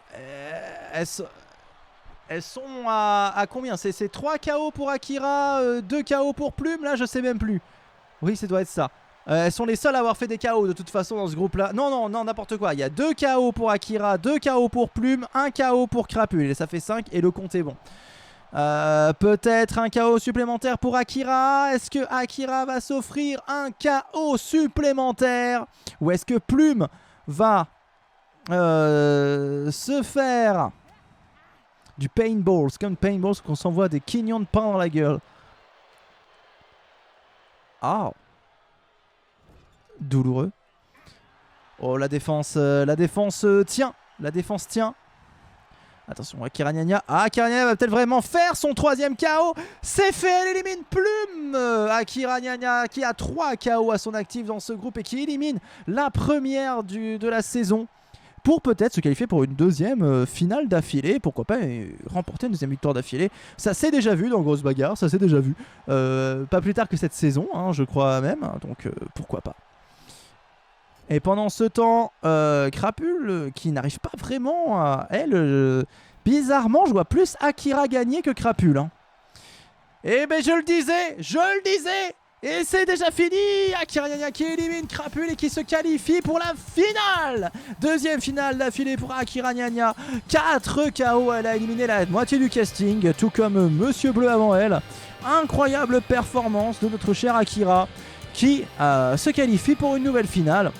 Elles sont à combien? C'est 3 KO pour Akira, 2 KO pour Plume. Là, je sais même plus. Oui, ça doit être ça. Elles sont les seules à avoir fait des KO de toute façon dans ce groupe-là. Non, non, non, n'importe quoi. Il y a 2 KO pour Akira, 2 KO pour Plume, 1 KO pour Crapule. Et ça fait 5 et le compte est bon. Peut-être un KO supplémentaire pour Akira. Est-ce que Akira va s'offrir un KO supplémentaire? Ou est-ce que Plume va se faire du paintball? C'est comme paintball, c'est qu'on s'envoie des quignons de pain dans la gueule. Ah, douloureux. Oh, la défense tient. La défense tient. Attention, Akira Nya. Ah, Akira Nya va peut-être vraiment faire son 3ème KO. C'est fait, elle élimine Plume. Akira Nya qui a 3 KO à son actif dans ce groupe et qui élimine la première de la saison. Pour peut-être se qualifier pour une deuxième finale d'affilée. Pourquoi pas remporter une deuxième victoire d'affilée. Ça s'est déjà vu dans Grosse Bagarre, ça s'est déjà vu. Pas plus tard que cette saison, hein, je crois même. Donc pourquoi pas. Et pendant ce temps, Crapule, qui n'arrive pas vraiment à... Elle, bizarrement, je vois plus Akira gagner que Crapule. Hein. Eh ben je le disais. Et c'est déjà fini. Akira Nya qui élimine Crapule et qui se qualifie pour la finale. Deuxième finale d'affilée pour Akira Nya. 4 KO, elle a éliminé la moitié du casting, tout comme Monsieur Bleu avant elle. Incroyable performance de notre cher Akira qui se qualifie pour une nouvelle finale.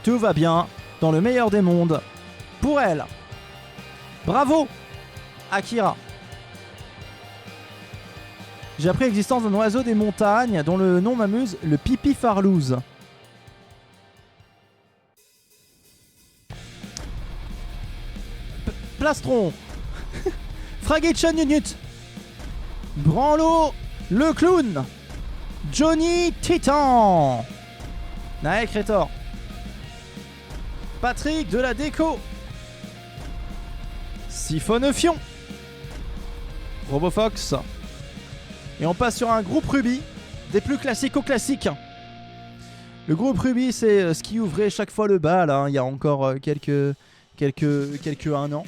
Tout va bien, dans le meilleur des mondes, pour elle. Bravo, Akira. J'ai appris l'existence d'un oiseau des montagnes dont le nom m'amuse, le pipi farlouse. Plastron. Fragitchon Nunut. Branlo, le clown. Johnny Titan. Naek Rétor. Patrick de la déco. Siphonefion. Robofox. Et on passe sur un groupe Ruby, des plus classico-classiques. Le groupe Ruby, c'est ce qui ouvrait chaque fois le bal, hein, il y a encore quelques 1 an.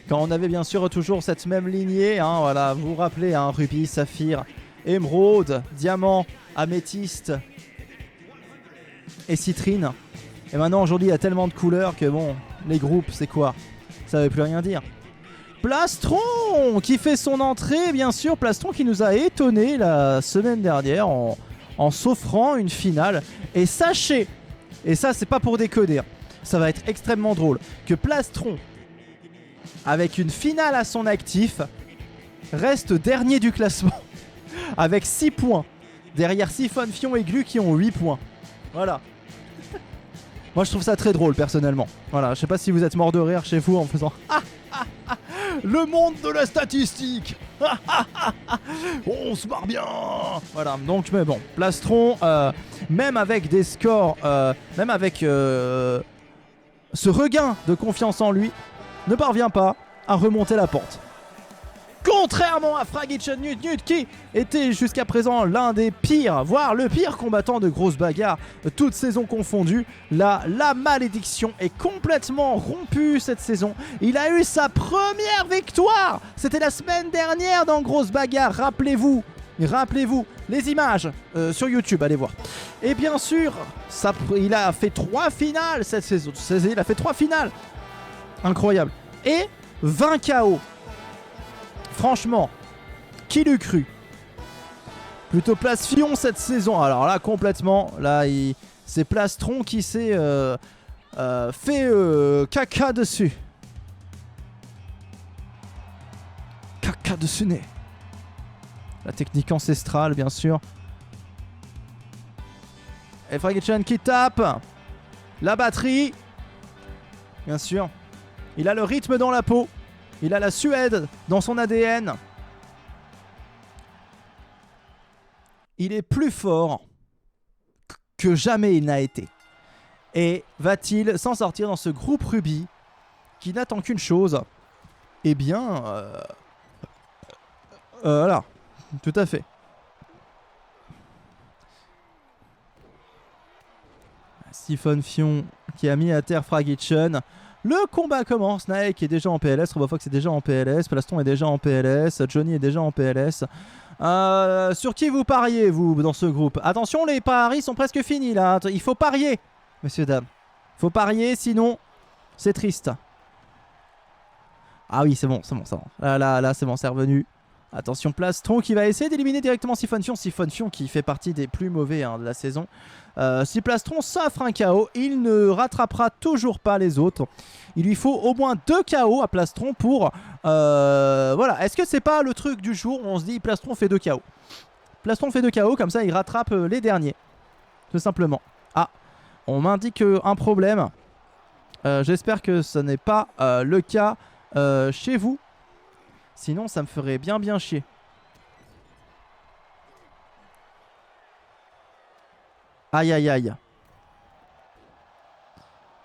Quand on avait bien sûr toujours cette même lignée, hein, voilà, vous vous rappelez, hein, Ruby, Saphir, Émeraude, Diamant, Améthyste et Citrine. Et maintenant, aujourd'hui, il y a tellement de couleurs que bon, les groupes, c'est quoi? Ça veut plus rien dire. Plastron qui fait son entrée, bien sûr. Plastron qui nous a étonné la semaine dernière en s'offrant une finale. Et sachez, et ça c'est pas pour décoder, ça va être extrêmement drôle, que Plastron, avec une finale à son actif, reste dernier du classement. Avec 6 points. Derrière Siphon, Fion et Glu qui ont 8 points. Voilà. Moi je trouve ça très drôle personnellement. Voilà, je sais pas si vous êtes mort de rire chez vous en faisant le monde de la statistique. On se marre bien. Voilà, donc mais bon, Plastron, même avec des scores, même avec ce regain de confiance en lui, ne parvient pas à remonter la pente. Contrairement à Fragitchon Nut qui était jusqu'à présent l'un des pires, voire le pire combattant de Grosse Bagarre, toute saison confondue, la malédiction est complètement rompue cette saison. Il a eu sa première victoire. C'était la semaine dernière dans Grosse Bagarre, rappelez-vous les images sur YouTube, allez voir. Et bien sûr, il a fait 3 finales cette saison. Il a fait 3 finales. Incroyable. Et 20 KO. Franchement, qui l'eût cru? Plutôt Plastron cette saison. Alors là, complètement. Là, c'est Plastron qui s'est fait caca dessus. Caca dessus nez. La technique ancestrale, bien sûr. Et Fragichan qui tape. La batterie. Bien sûr. Il a le rythme dans la peau. Il a la Suède dans son ADN. Il est plus fort que jamais il n'a été. Et va-t-il s'en sortir dans ce groupe Ruby qui n'attend qu'une chose? Eh bien... voilà. Tout à fait. Siphon Fion qui a mis à terre Fragichan. Le combat commence. Nike est déjà en PLS. Robofox est déjà en PLS. Plastron est déjà en PLS. Johnny est déjà en PLS. Sur qui vous pariez, vous, dans ce groupe? Attention, les paris sont presque finis, là. Il faut parier, messieurs, dames. Il faut parier, sinon, c'est triste. Ah oui, c'est bon, c'est bon, c'est bon. Là, c'est bon, c'est revenu. Attention, Plastron qui va essayer d'éliminer directement Siphon Fion. Siphon Fion qui fait partie des plus mauvais de la saison. Si Plastron s'offre un KO, il ne rattrapera toujours pas les autres. Il lui faut au moins 2 KO à Plastron pour... voilà, est-ce que c'est pas le truc du jour où on se dit Plastron fait 2 KO? Plastron fait 2 KO, comme ça il rattrape les derniers. Tout simplement. Ah, on m'indique un problème. J'espère que ce n'est pas le cas chez vous. Sinon, ça me ferait bien chier. Aïe, aïe, aïe.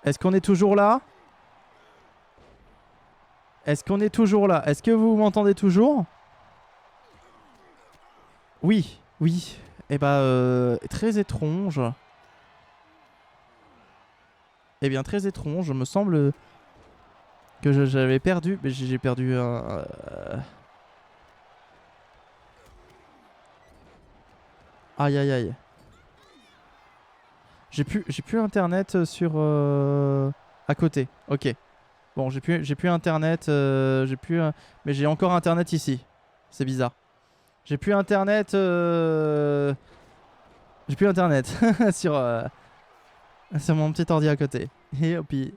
Est-ce qu'on est toujours là? Est-ce qu'on est toujours là? Est-ce que vous m'entendez toujours? Oui, oui. Eh bah, très étrange. Eh bien, très étrange. Me semble... que j'avais perdu, mais j'ai perdu un... Aïe aïe aïe. J'ai plus internet sur... à côté, ok. Bon, j'ai plus internet, mais j'ai encore internet ici. C'est bizarre. J'ai plus internet... J'ai plus internet sur mon petit ordi à côté. Et puis...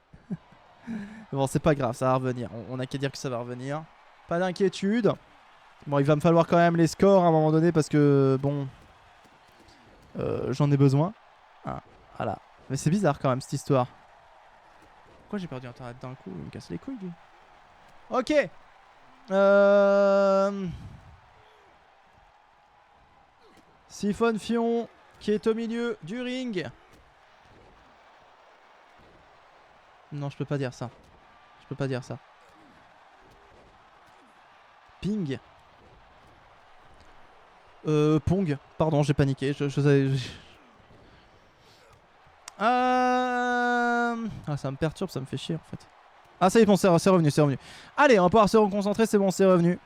Bon, c'est pas grave, ça va revenir. On a qu'à dire que ça va revenir. Pas d'inquiétude. Bon, il va me falloir quand même les scores à un moment donné parce que, bon... j'en ai besoin. Ah, voilà. Mais c'est bizarre quand même cette histoire. Pourquoi j'ai perdu internet d'un coup? Il me casse les couilles, lui. Ok. Siphon Fion qui est au milieu du ring. Non, je peux pas dire ça. Je peux pas dire ça. Ping. Pong. Pardon, j'ai paniqué. Ah, ça me perturbe, ça me fait chier en fait. Ah, ça y est, bon, c'est revenu, c'est revenu. Allez, on va pouvoir se reconcentrer, c'est bon, c'est revenu.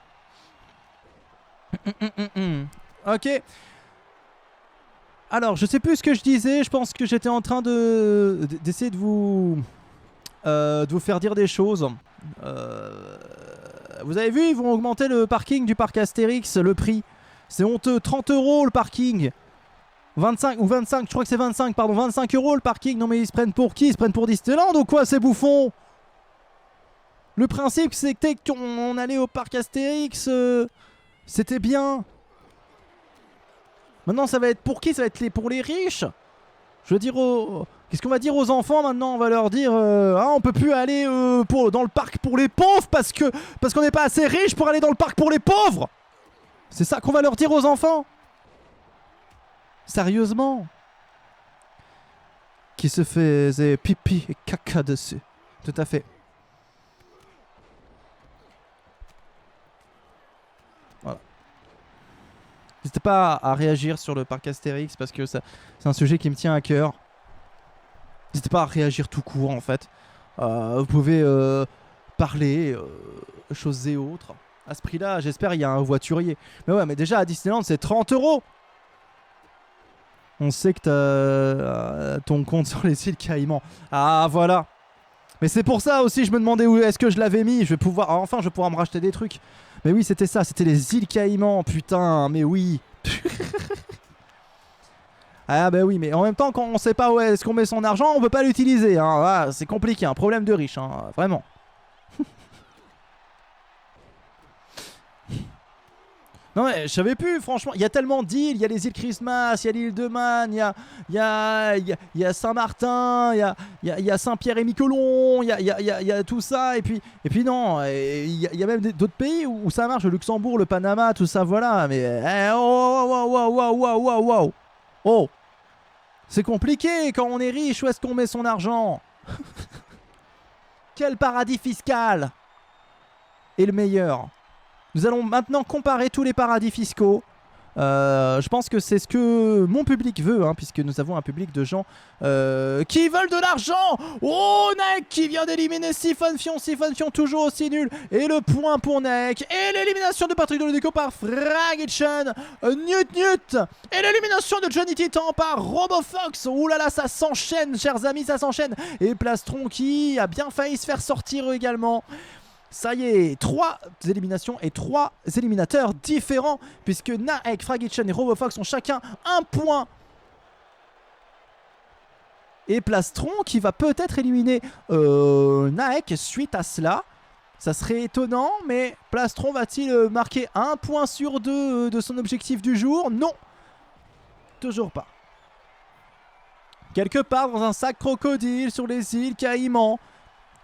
Ok. Alors, je sais plus ce que je disais. Je pense que j'étais en train d'essayer de vous faire dire des choses. Vous avez vu, ils vont augmenter le parking du parc Astérix, le prix. C'est honteux, 30 € le parking. 25 ou 25, je crois que c'est 25, pardon, 25 € le parking. Non mais ils se prennent pour qui? Ils se prennent pour Disneyland ou quoi ces bouffons? Le principe c'était qu'on allait au parc Astérix, c'était bien. Maintenant ça va être pour qui? Ça va être pour les riches. Je veux dire, qu'est-ce qu'on va dire aux enfants maintenant? On va leur dire, on peut plus aller dans le parc pour les pauvres parce qu'on n'est pas assez riche pour aller dans le parc pour les pauvres. C'est ça qu'on va leur dire aux enfants? Sérieusement? Qui se faisait pipi et caca dessus. Tout à fait. Voilà. N'hésitez pas à réagir sur le parc Astérix parce que c'est un sujet qui me tient à cœur. N'hésitez pas à réagir tout court en fait. Vous pouvez parler, choses et autres. À ce prix-là, j'espère il y a un voiturier. Mais ouais, mais déjà à Disneyland, c'est 30 €. On sait que t'as ton compte sur les îles Caïmans. Ah, voilà. Mais c'est pour ça aussi, je me demandais où est-ce que je l'avais mis. Je vais pouvoir, enfin, je vais pouvoir me racheter des trucs. Mais oui, c'était ça, c'était les îles Caïmans, putain, mais oui. Ah bah oui, mais en même temps, quand on sait pas où est-ce qu'on met son argent, on peut pas l'utiliser. Hein. Ah, c'est compliqué, un problème de riche, hein, vraiment. Non mais je savais plus, franchement, il y a tellement d'îles, il y a les îles Christmas, il y a l'île de Man, il y a Saint-Martin, il y a Saint-Pierre-et-Miquelon, il y a tout ça, et puis non, il y a même d'autres pays où ça marche, le Luxembourg, le Panama, tout ça, voilà, mais oh, c'est compliqué quand on est riche, où est-ce qu'on met son argent? Quel paradis fiscal est le meilleur? Nous allons maintenant comparer tous les paradis fiscaux. Je pense que c'est ce que mon public veut, hein, puisque nous avons un public de gens qui veulent de l'argent. Oh, Nek qui vient d'éliminer Siphon Fion toujours aussi nul. Et le point pour Nek. Et l'élimination de Patrick Dolodeco par Fragitchen. Newt. Et l'élimination de Johnny Titan par RoboFox. Ouh là là, ça s'enchaîne, chers amis, ça s'enchaîne. Et Plastron qui a bien failli se faire sortir également. Ça y est, 3 éliminations et 3 éliminateurs différents, puisque Naek, Fragitchen et RoboFox ont chacun un point. Et Plastron qui va peut-être éliminer Naek suite à cela. Ça serait étonnant, mais Plastron va-t-il marquer un point sur 2 de son objectif du jour? Non, toujours pas. Quelque part dans un sac crocodile sur les îles Caïmans.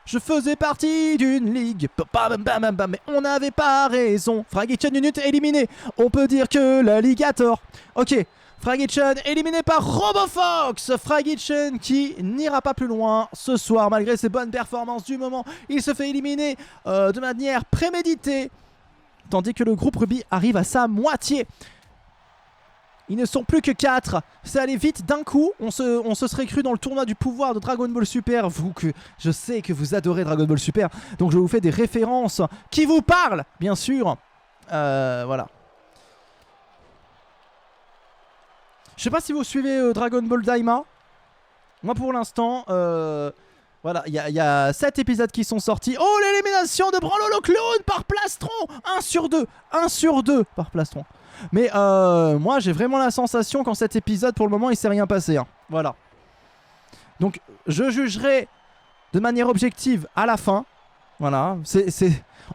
Je faisais partie d'une ligue, mais on n'avait pas raison. Fragitchen Nunut éliminé. On peut dire que la ligue a tort. Ok, Fragitchen éliminé par RoboFox. Fragitchen qui n'ira pas plus loin ce soir malgré ses bonnes performances du moment. Il se fait éliminer de manière préméditée. Tandis que le groupe Ruby arrive à sa moitié. Ils ne sont plus que 4. C'est allé vite d'un coup. On se serait cru dans le tournoi du pouvoir de Dragon Ball Super. Je sais que vous adorez Dragon Ball Super. Donc je vous fais des références qui vous parlent, bien sûr. Voilà. Je sais pas si vous suivez Dragon Ball Daima. Moi pour l'instant, voilà, il y a 7 épisodes qui sont sortis. Oh, l'élimination de Branlo le clown par Plastron. 1 sur 2. 1 sur 2 par Plastron. Mais moi j'ai vraiment la sensation qu'en cet épisode pour le moment il s'est rien passé, hein. Voilà. Donc je jugerai de manière objective à la fin. Voilà.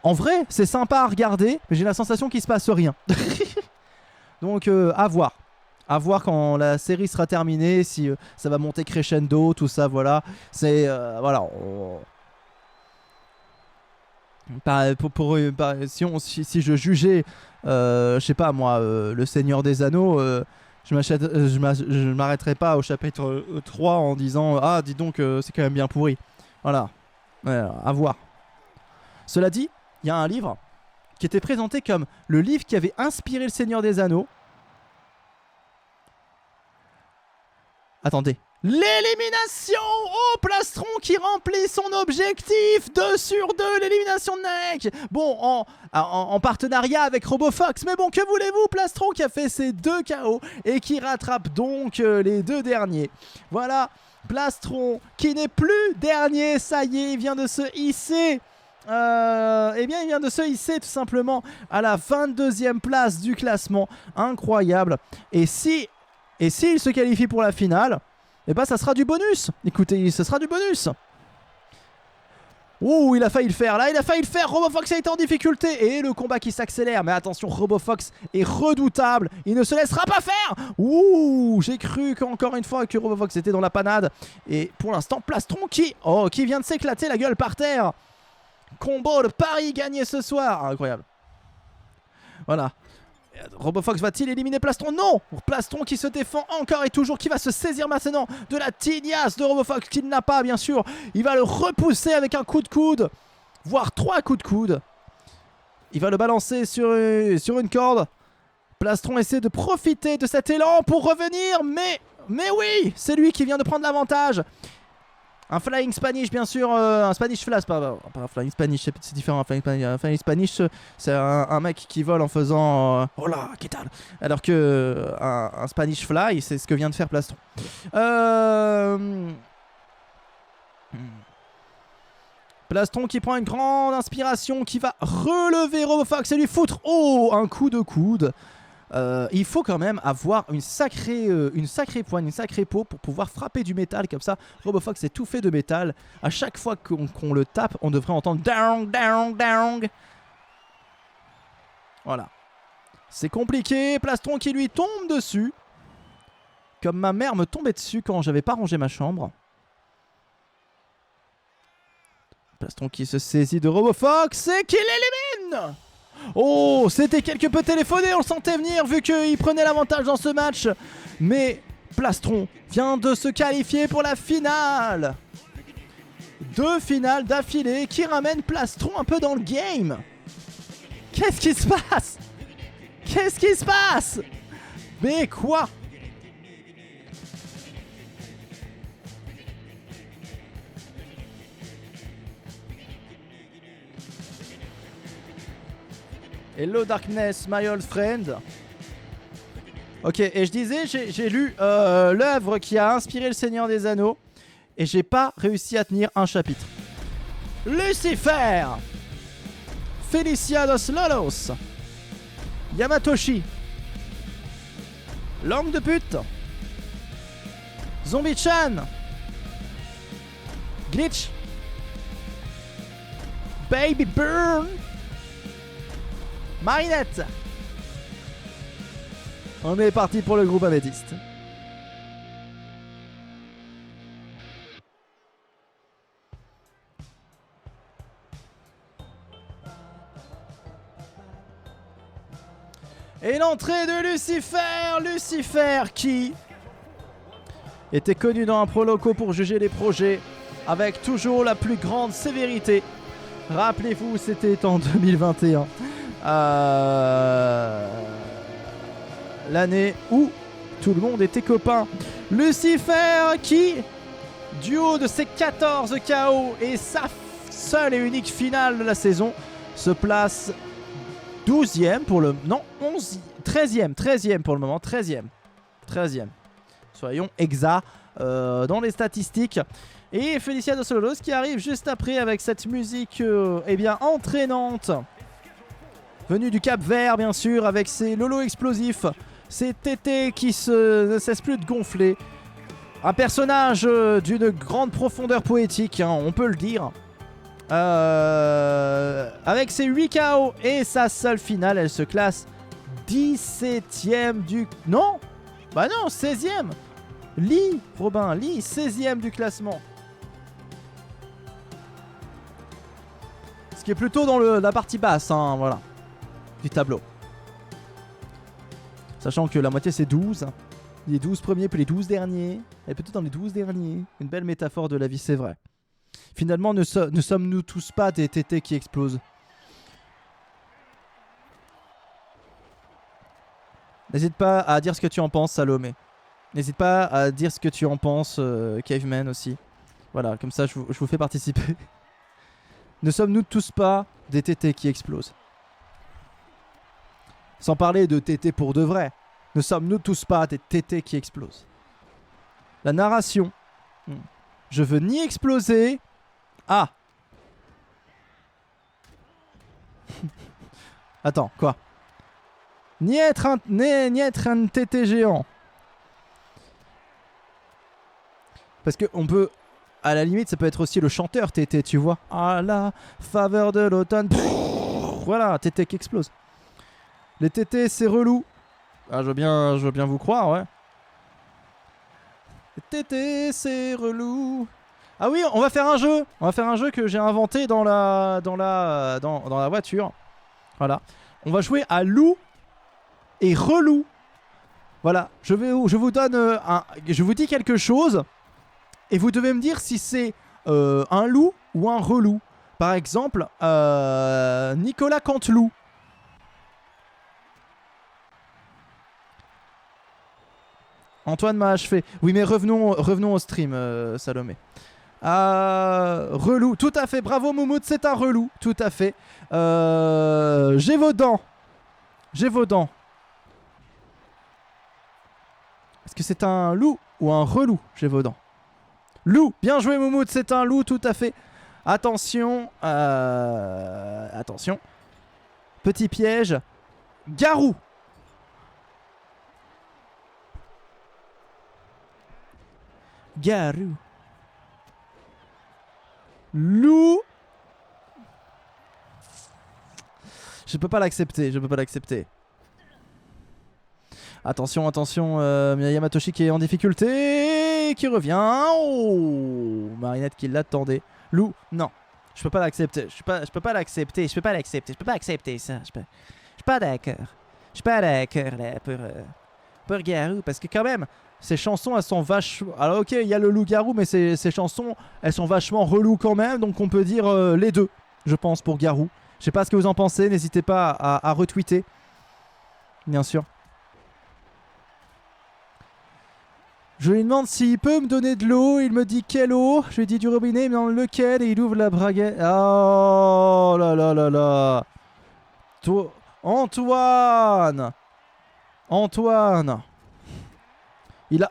En vrai c'est sympa à regarder, mais j'ai la sensation qu'il se passe rien. Donc à voir. À voir quand la série sera terminée, si ça va monter crescendo, tout ça, voilà. C'est voilà. Si je jugeais, je sais pas moi, le Seigneur des Anneaux, je m'arrêterai pas au chapitre 3 en disant ah dis donc c'est quand même bien pourri. Voilà, à voir. Cela dit, il y a un livre qui était présenté comme le livre qui avait inspiré le Seigneur des Anneaux. Attendez. L'élimination! Oh, Plastron qui remplit son objectif! 2 sur 2, l'élimination de Naek! Bon, en partenariat avec RoboFox, mais bon, que voulez-vous? Plastron qui a fait ses 2 KO et qui rattrape donc les 2 derniers. Voilà, Plastron qui n'est plus dernier, ça y est, il vient de se hisser. Eh bien, il vient de se hisser tout simplement à la 22e place du classement. Incroyable. Et s'il se qualifie pour la finale, et bah ça sera du bonus. Écoutez, ce sera du bonus. Ouh, il a failli le faire. Là, il a failli le faire. RoboFox a été en difficulté. Et le combat qui s'accélère. Mais attention, RoboFox est redoutable. Il ne se laissera pas faire. Ouh, j'ai cru qu'encore une fois que RoboFox était dans la panade. Et pour l'instant, Plastron qui vient de s'éclater la gueule par terre. Combo de Paris gagné ce soir. Incroyable. Voilà. RoboFox va-t-il éliminer Plastron? Non! Plastron qui se défend encore et toujours, qui va se saisir maintenant de la tignasse de RoboFox, qu'il n'a pas bien sûr. Il va le repousser avec un coup de coude, voire 3 coups de coude. Il va le balancer sur une corde. Plastron essaie de profiter de cet élan pour revenir, mais oui, c'est lui qui vient de prendre l'avantage. Un Flying Spanish, bien sûr, un Spanish Flash, pas un Flying Spanish, c'est différent. Un Flying Spanish, c'est un mec qui vole en faisant hola, qu'est-ce que alors que un Spanish Fly, c'est ce que vient de faire Plastron. Plastron qui prend une grande inspiration, qui va relever Robofox et lui foutre un coup de coude. Il faut quand même avoir une sacrée poigne, une sacrée peau pour pouvoir frapper du métal comme ça. Robofox est tout fait de métal. À chaque fois qu'on le tape, on devrait entendre down, down, down. Voilà. C'est compliqué. Plastron qui lui tombe dessus. Comme ma mère me tombait dessus quand j'avais pas rangé ma chambre. Plastron qui se saisit de Robofox et qui l'élimine. Oh, c'était quelque peu téléphoné, on le sentait venir vu qu'il prenait l'avantage dans ce match. Mais Plastron vient de se qualifier pour la finale. 2 finales d'affilée qui ramènent Plastron un peu dans le game. Qu'est-ce qui se passe? Qu'est-ce qui se passe? Mais quoi? Hello Darkness, my old friend. Ok, et je disais, j'ai lu l'œuvre qui a inspiré le Seigneur des Anneaux et j'ai pas réussi à tenir un chapitre. Lucifer, Felicia dos Lolos, Yamatoshi, Langue de pute, Zombie-chan, Glitch, Baby Burn, Marinette. On est parti pour le groupe améthyste. Et l'entrée de Lucifer qui était connu dans un pro loco pour juger les projets avec toujours la plus grande sévérité. Rappelez-vous, c'était en 2021. L'année où tout le monde était copain. Lucifer qui, du haut de ses 14 KO et sa seule et unique finale de la saison, se place 12e pour le... Non, 13e pour le moment. 13e. Soyons exacts dans les statistiques. Et Felicia dos Lolos qui arrive juste après avec cette musique eh bien entraînante. Venu du Cap Vert bien sûr, avec ses lolos explosifs, ses tétés qui ne cessent plus de gonfler. Un personnage d'une grande profondeur poétique, hein, on peut le dire. Avec ses 8 KO et sa seule finale, elle se classe 17ème du... Non, bah non, 16ème. Robin, 16ème du classement. Ce qui est plutôt dans la partie basse, hein, voilà, du tableau. Sachant que la moitié c'est 12. Les 12 premiers puis les 12 derniers. Elle est plutôt dans les 12 derniers. Une belle métaphore de la vie, c'est vrai. Finalement, ne sommes-nous tous pas des tétés qui explosent? N'hésite pas à dire ce que tu en penses, Salomé. N'hésite pas à dire ce que tu en penses, Caveman aussi. Voilà, comme ça je vous fais participer. Ne sommes-nous tous pas des tétés qui explosent? Sans parler de tétés pour de vrai. Ne sommes-nous tous pas des tétés qui explosent? La narration. Je veux ni exploser. Ah. Attends, quoi? Ni être un tété géant. Parce que on peut... À la limite, ça peut être aussi le chanteur tété, tu vois. À la faveur de l'automne. Voilà, tété qui explose. Les tétés, c'est relou. Ah, je veux bien vous croire, ouais. Les tétés, c'est relou. Ah oui, on va faire un jeu. On va faire un jeu que j'ai inventé dans la voiture. Voilà. On va jouer à loup et relou. Voilà. Je vous donne je vous dis quelque chose. Et vous devez me dire si c'est un loup ou un relou. Par exemple, Nicolas Canteloup. Antoine m'a achevé. Oui, mais revenons au stream, Salomé. Relou, tout à fait. Bravo Moumoud, c'est un relou, tout à fait. Gévaudan. Est-ce que c'est un loup ou un relou, Gévaudan? Loup, bien joué Moumoud, c'est un loup, tout à fait. Attention. Attention. Petit piège. Garou. Garou. Loup. Je peux pas l'accepter, je peux pas l'accepter. Attention, attention, Yamatoshi qui est en difficulté, qui revient. Oh, Marinette qui l'attendait. Loup, non, je peux pas l'accepter. Je peux pas l'accepter. Je peux pas l'accepter. Je peux pas accepter ça. Je suis pas d'accord. Je suis pas d'accord là pour Garou parce que quand même ces chansons elles sont vachement. Alors ok, il y a le loup-garou, mais ces chansons elles sont vachement reloues quand même, donc on peut dire les deux, je pense pour Garou. Je sais pas ce que vous en pensez. N'hésitez pas à retweeter, bien sûr. Je lui demande s'il peut me donner de l'eau. Il me dit quelle eau. Je lui dis du robinet. Il me demande lequel. Et il ouvre la braguette. Oh là là là là. Antoine. Antoine. Il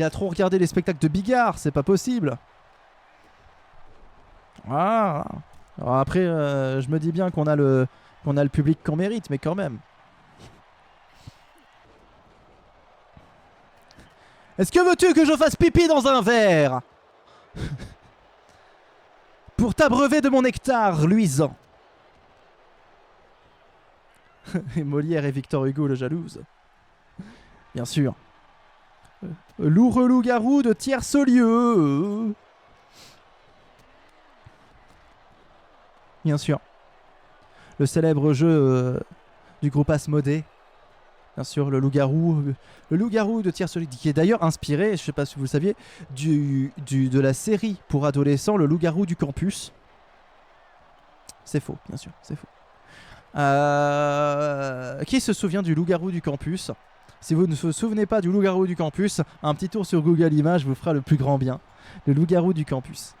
a trop regardé les spectacles de Bigard. C'est pas possible. Ah. Alors après, je me dis bien qu'on a le public qu'on mérite. Mais quand même. Est-ce que veux-tu que je fasse pipi dans un verre pour t'abreuver de mon nectar luisant? Et Molière et Victor Hugo le jalouse. Bien sûr. Loup-relou-garou de Tierce-Lieu. Bien sûr. Le célèbre jeu du groupe Asmodée. Bien sûr, le loup-garou de Tierce-Lieu, qui est d'ailleurs inspiré, je ne sais pas si vous le saviez, de la série pour adolescents, le loup-garou du campus. C'est faux, bien sûr, c'est faux. Qui se souvient du loup-garou du campus? Si vous ne vous souvenez pas du loup-garou du campus, un petit tour sur Google Images vous fera le plus grand bien. Le loup-garou du campus.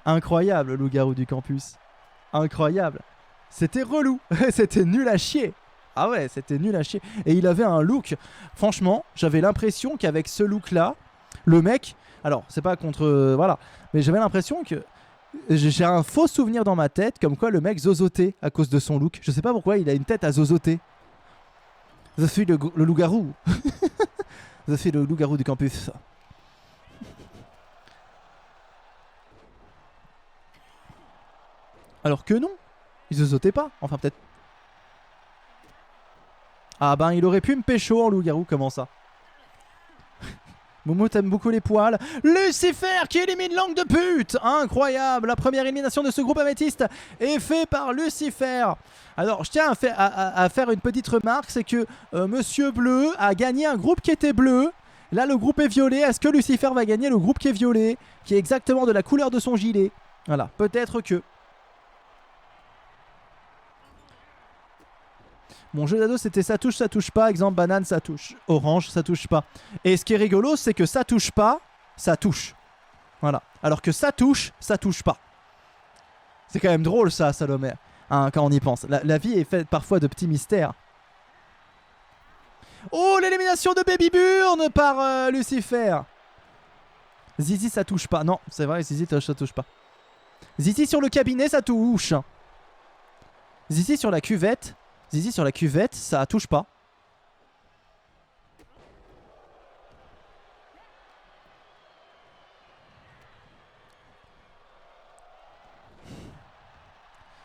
Incroyable, le loup-garou du campus. Incroyable. C'était relou, c'était nul à chier. Ah ouais, c'était nul à chier. Et il avait un look. Franchement, j'avais l'impression qu'avec ce look-là, le mec. Alors, c'est pas contre. Voilà. Mais j'avais l'impression que. J'ai un faux souvenir dans ma tête, comme quoi le mec zozotait à cause de son look. Je sais pas pourquoi il a une tête à zozoter. Je suis le loup-garou. Je suis le loup-garou du campus. Alors que non, il zozotait pas. Enfin, peut-être. Ah ben il aurait pu me pécho en loup-garou, comment ça? Momo t'aime beaucoup les poils. Lucifer qui élimine Langue de pute. Incroyable. La première élimination de ce groupe améthyste est faite par Lucifer. Alors je tiens à faire une petite remarque. C'est que Monsieur Bleu a gagné un groupe qui était bleu. Là le groupe est violet. Est-ce que Lucifer va gagner le groupe qui est violet, qui est exactement de la couleur de son gilet? Voilà, peut-être que. Mon jeu d'ado c'était ça touche pas. Exemple banane ça touche. Orange ça touche pas. Et ce qui est rigolo c'est que ça touche pas, ça touche. Voilà. Alors que ça touche pas. C'est quand même drôle ça, Salomé. Hein, quand on y pense. La vie est faite parfois de petits mystères. Oh, l'élimination de Baby Burn par Lucifer. Zizi ça touche pas. Non, c'est vrai, Zizi ça touche pas. Zizi sur le cabinet ça touche. Zizi sur la cuvette. Zizi sur la cuvette, ça touche pas.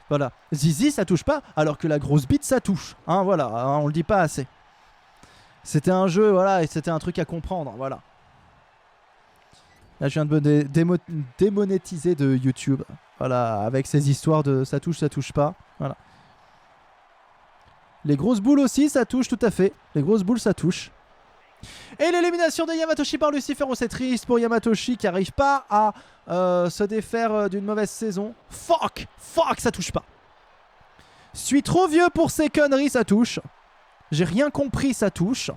Voilà. Zizi, ça touche pas, alors que la grosse bite, ça touche. Hein, voilà, hein, on le dit pas assez. C'était un jeu, voilà, et c'était un truc à comprendre, voilà. Là, je viens de me démonétiser de YouTube. Voilà, avec ces histoires de ça touche pas. Voilà. Les grosses boules aussi, ça touche, tout à fait. Les grosses boules, ça touche. Et l'élimination de Yamatoshi par Lucifer. Oh, c'est triste pour Yamatoshi qui n'arrive pas à se défaire d'une mauvaise saison. Fuck, ça touche pas. Suis trop vieux pour ces conneries, ça touche. J'ai rien compris, ça touche.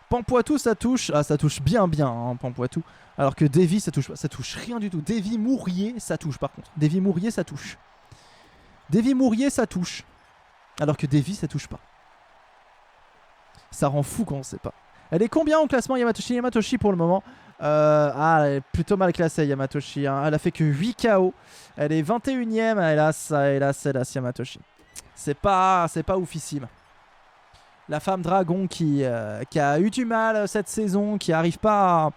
Pampoitou, ça touche. Ah, ça touche bien, hein, Pampoitou. Alors que Davy, ça touche pas. Ça touche rien du tout. Davy Mourier, ça touche par contre. Davy Mourier, ça touche. Davy Mourier, ça touche. Alors que Davy, ça touche pas. Ça rend fou quand on sait pas. Elle est combien au classement Yamatoshi? Yamatoshi pour le moment. Elle est plutôt mal classée Yamatoshi. Hein. Elle a fait que 8 KO. Elle est 21ème. Hélas, Yamatoshi. C'est pas oufissime. La femme dragon qui a eu du mal cette saison, qui arrive pas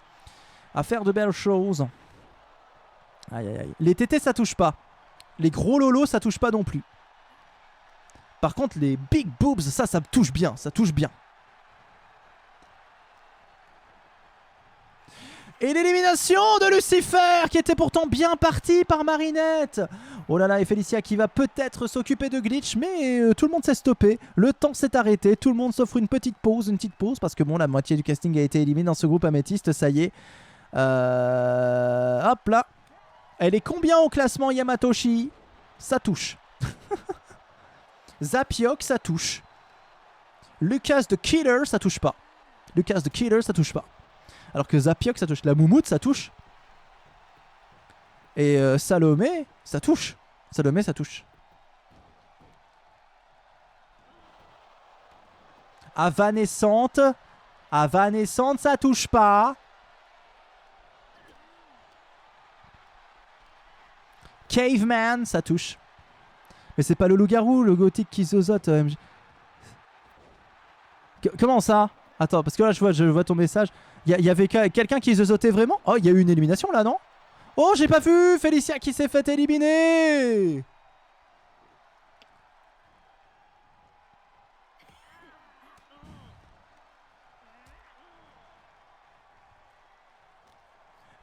à faire de belles choses. Aïe aïe aïe. Les tétés ça touche pas. Les gros lolos ça touche pas non plus. Par contre les big boobs ça touche bien. Ça touche bien. Et l'élimination de Lucifer qui était pourtant bien parti par Marinette. Oh là là, et Félicia qui va peut-être s'occuper de Glitch, mais tout le monde s'est stoppé. Le temps s'est arrêté, tout le monde s'offre une petite pause parce que bon, la moitié du casting a été éliminé dans ce groupe améthyste, ça y est. Hop là. Elle est combien au classement Yamatoshi? Ça touche. Zapiok, ça touche. Lucas the Killer, ça touche pas. Lucas the Killer, ça touche pas. Alors que Zapiok, ça touche. La Moumoute, ça touche. Et Salomé, ça touche. Salomé, ça touche. Avanescente. Avanescente, ça touche pas. Caveman, ça touche. Mais c'est pas le loup-garou, le gothique qui zozote. Comment ça? Attends, parce que là, je vois ton message. Il y avait quelqu'un qui zozotait vraiment? Oh, il y a eu une élimination là, non? Oh, j'ai pas vu Félicia qui s'est fait éliminer.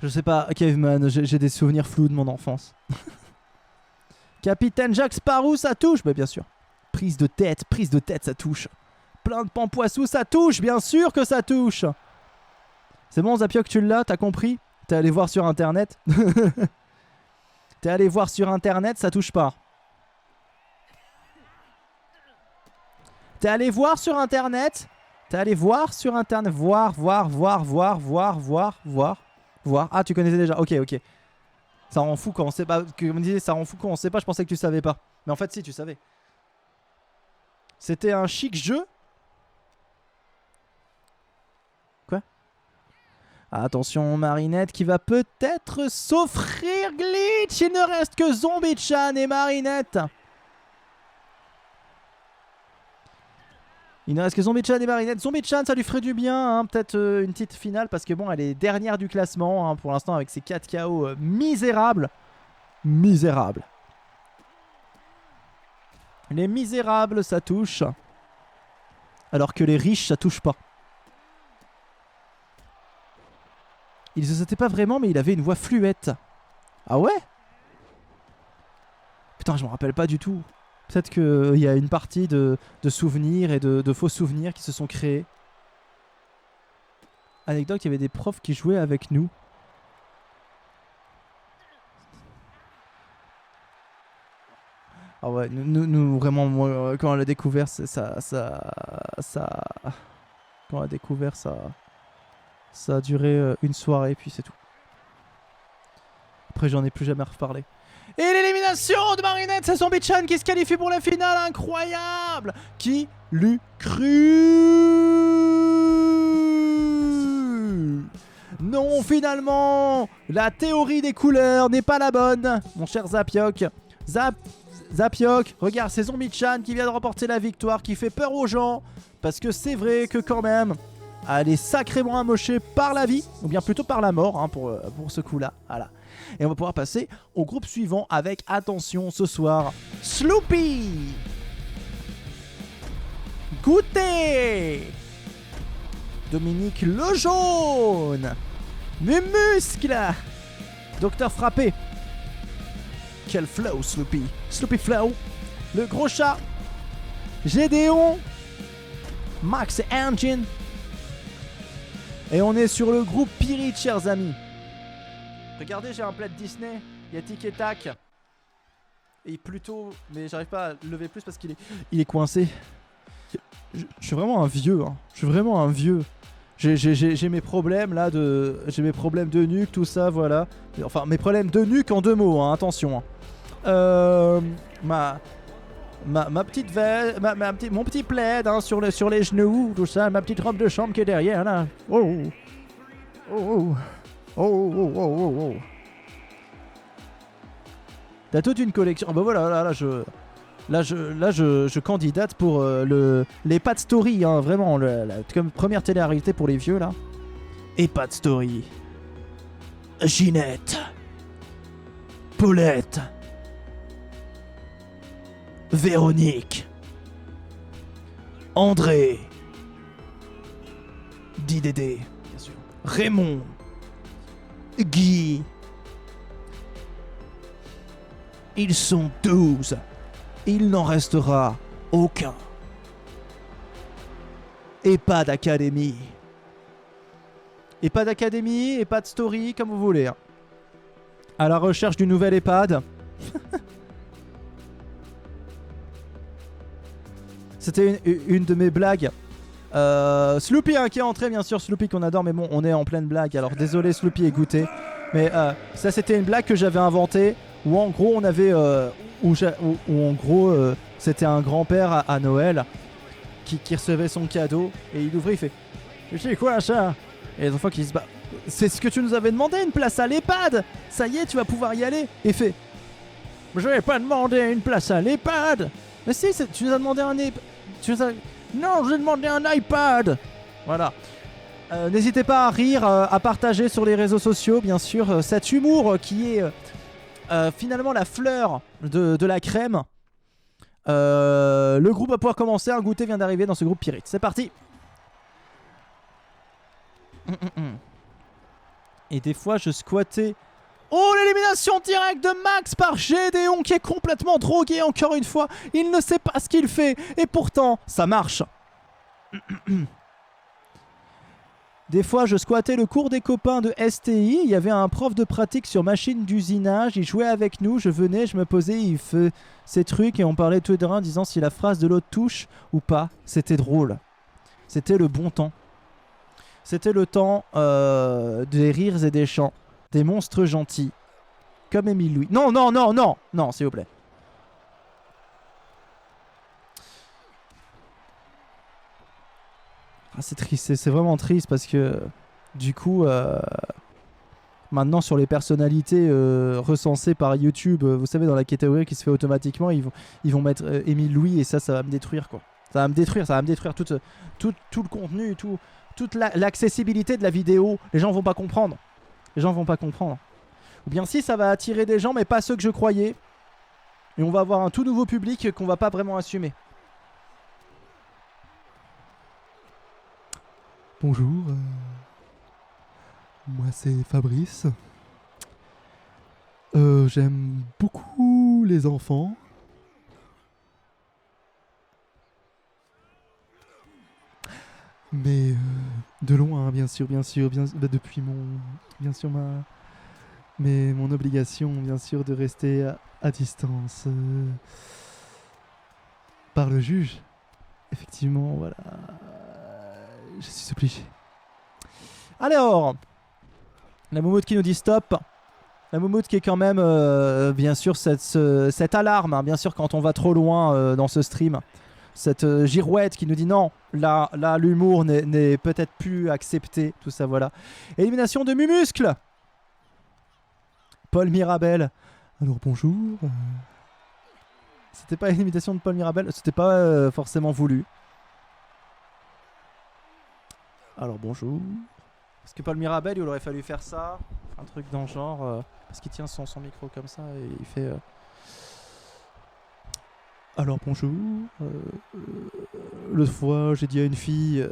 Je sais pas, Caveman, j'ai des souvenirs flous de mon enfance. Capitaine Jack Sparrow, ça touche? Bah bien sûr. Prise de tête, ça touche. Plein de pampoissous, ça touche, bien sûr que ça touche. C'est bon, Zapiok, tu l'as, t'as compris? T'es allé voir sur internet. T'es allé voir sur internet, ça touche pas. T'es allé voir sur internet. T'es allé voir sur internet. Voir. Ah, tu connaissais déjà. Ok. Ça rend fou quand on sait pas. Comme on disait, ça rend fou quand on sait pas. Je pensais que tu savais pas. Mais en fait, si, tu savais. C'était un chic jeu. Quoi? Attention, Marinette qui va peut-être s'offrir Glitch. Il ne reste que Zombie-chan et Marinette. Il ne reste que Zombie-chan et Marinette. Zombie-chan, ça lui ferait du bien. Hein. Peut-être une petite finale parce que bon, elle est dernière du classement. Hein, pour l'instant, avec ses 4 KO misérables. Misérables. Les misérables, ça touche. Alors que les riches, ça touche pas. Il se sentait pas vraiment, mais il avait une voix fluette. Ah ouais? Putain, je me rappelle pas du tout. Peut-être qu'il y a une partie de souvenirs et de faux souvenirs qui se sont créés. Anecdote, il y avait des profs qui jouaient avec nous. Ah ouais, nous vraiment, moi, quand on l'a découvert, quand on l'a découvert, ça a duré une soirée, puis c'est tout. Après, j'en ai plus jamais reparlé. Et l'élimination de Marinette, c'est Zombie-chan qui se qualifie pour la finale, incroyable! Qui l'eût cru? Non, finalement, la théorie des couleurs n'est pas la bonne, mon cher Zapiok. Zapiok, regarde, c'est Zombie-chan qui vient de remporter la victoire, qui fait peur aux gens, parce que c'est vrai que quand même, elle est sacrément amochée par la vie, ou bien plutôt par la mort, hein, pour ce coup-là. Voilà. Et on va pouvoir passer au groupe suivant avec, attention, ce soir, Sloopy, Goûter, Dominique Lejaune, Mumuscle, Docteur Frappé. Quel flow, Sloopy. Sloopy Flow. Le gros chat. Gédéon. Max et Engine. Et on est sur le groupe Pirit, chers amis. Regardez, j'ai un plaid Disney. Il y a Tic et Tac. Et plutôt... Mais j'arrive pas à le lever plus parce qu'il est coincé. Je suis vraiment un vieux. Hein. Je suis vraiment un vieux. J'ai mes problèmes là de... J'ai mes problèmes de nuque, tout ça, voilà. Enfin, mes problèmes de nuque en 2 mots, hein, attention. Hein. ma petite veste, mon petit plaid hein, sur les genoux, tout ça, ma petite robe de chambre qui est derrière là. Oh, oh, oh, oh, oh, oh, oh. T'as toute une collection. Bah voilà, là je candidate pour l'EHPAD Story, hein, vraiment, comme première télé-réalité pour les vieux là. EHPAD Story. Ginette. Paulette. Véronique. André. Didédé, bien sûr. Raymond. Guy. Ils sont 12. Il n'en restera aucun. EHPAD Academy. EHPAD Academy, EHPAD Story, comme vous voulez. À la recherche du nouvel EHPAD. C'était une de mes blagues. Sloopy hein, qui est entré, bien sûr, Sloopy qu'on adore, mais bon, on est en pleine blague. Alors désolé Sloopy, écoutez. Mais ça, c'était une blague que j'avais inventée. Où en gros, on avait. Où en gros, c'était un grand-père à Noël qui recevait son cadeau. Et il ouvrait, il fait c'est quoi ça? Et les enfants qui disent bah, c'est ce que tu nous avais demandé, une place à l'EHPAD. Ça y est, tu vas pouvoir y aller. Et il fait je n'ai pas demandé une place à l'EHPAD. Mais si, tu nous as demandé un iPad. Non, j'ai demandé un iPad. Voilà. N'hésitez pas à rire, à partager sur les réseaux sociaux, bien sûr, cet humour qui est finalement la fleur de la crème. Le groupe va pouvoir commencer. Un goûter vient d'arriver dans ce groupe Pirate. C'est parti. Et des fois, je squattais. Oh, l'élimination directe de Max par Gédéon qui est complètement drogué encore une fois. Il ne sait pas ce qu'il fait. Et pourtant, ça marche. Des fois, je squattais le cours des copains de STI. Il y avait un prof de pratique sur machine d'usinage. Il jouait avec nous. Je venais, je me posais, il fait ces trucs et on parlait tout et de rien en disant si la phrase de l'autre touche ou pas. C'était drôle. C'était le bon temps. C'était le temps des rires et des chants. Des monstres gentils. Comme Émile Louis. Non, non, non, non. Non, s'il vous plaît. Ah, c'est triste. C'est vraiment triste parce que du coup, maintenant sur les personnalités recensées par YouTube, vous savez, dans la catégorie qui se fait automatiquement, ils vont mettre Émile Louis et ça va me détruire quoi. Ça va me détruire tout le contenu, toute l'accessibilité de la vidéo. Les gens vont pas comprendre. Les gens vont pas comprendre. Ou bien si, ça va attirer des gens, mais pas ceux que je croyais. Et on va avoir un tout nouveau public qu'on va pas vraiment assumer. Bonjour, moi c'est Fabrice. J'aime beaucoup les enfants. Mais de loin, bien sûr, depuis mon obligation, bien sûr, de rester à distance par le juge. Effectivement, voilà, je suis obligé. Alors, la moumoute qui nous dit stop. La moumoute qui est quand même, bien sûr, cette alarme, hein, bien sûr, quand on va trop loin dans ce stream. Cette girouette qui nous dit non, là l'humour n'est peut-être plus accepté, tout ça, voilà. Élimination de Mumuscle. Paul Mirabel. Alors bonjour. C'était pas l'élimination de Paul Mirabel, c'était pas forcément voulu. Alors bonjour. Parce que Paul Mirabel, il aurait fallu faire ça, un truc dans le genre, parce qu'il tient son micro comme ça et il fait... Alors bonjour, l'autre fois j'ai dit à une fille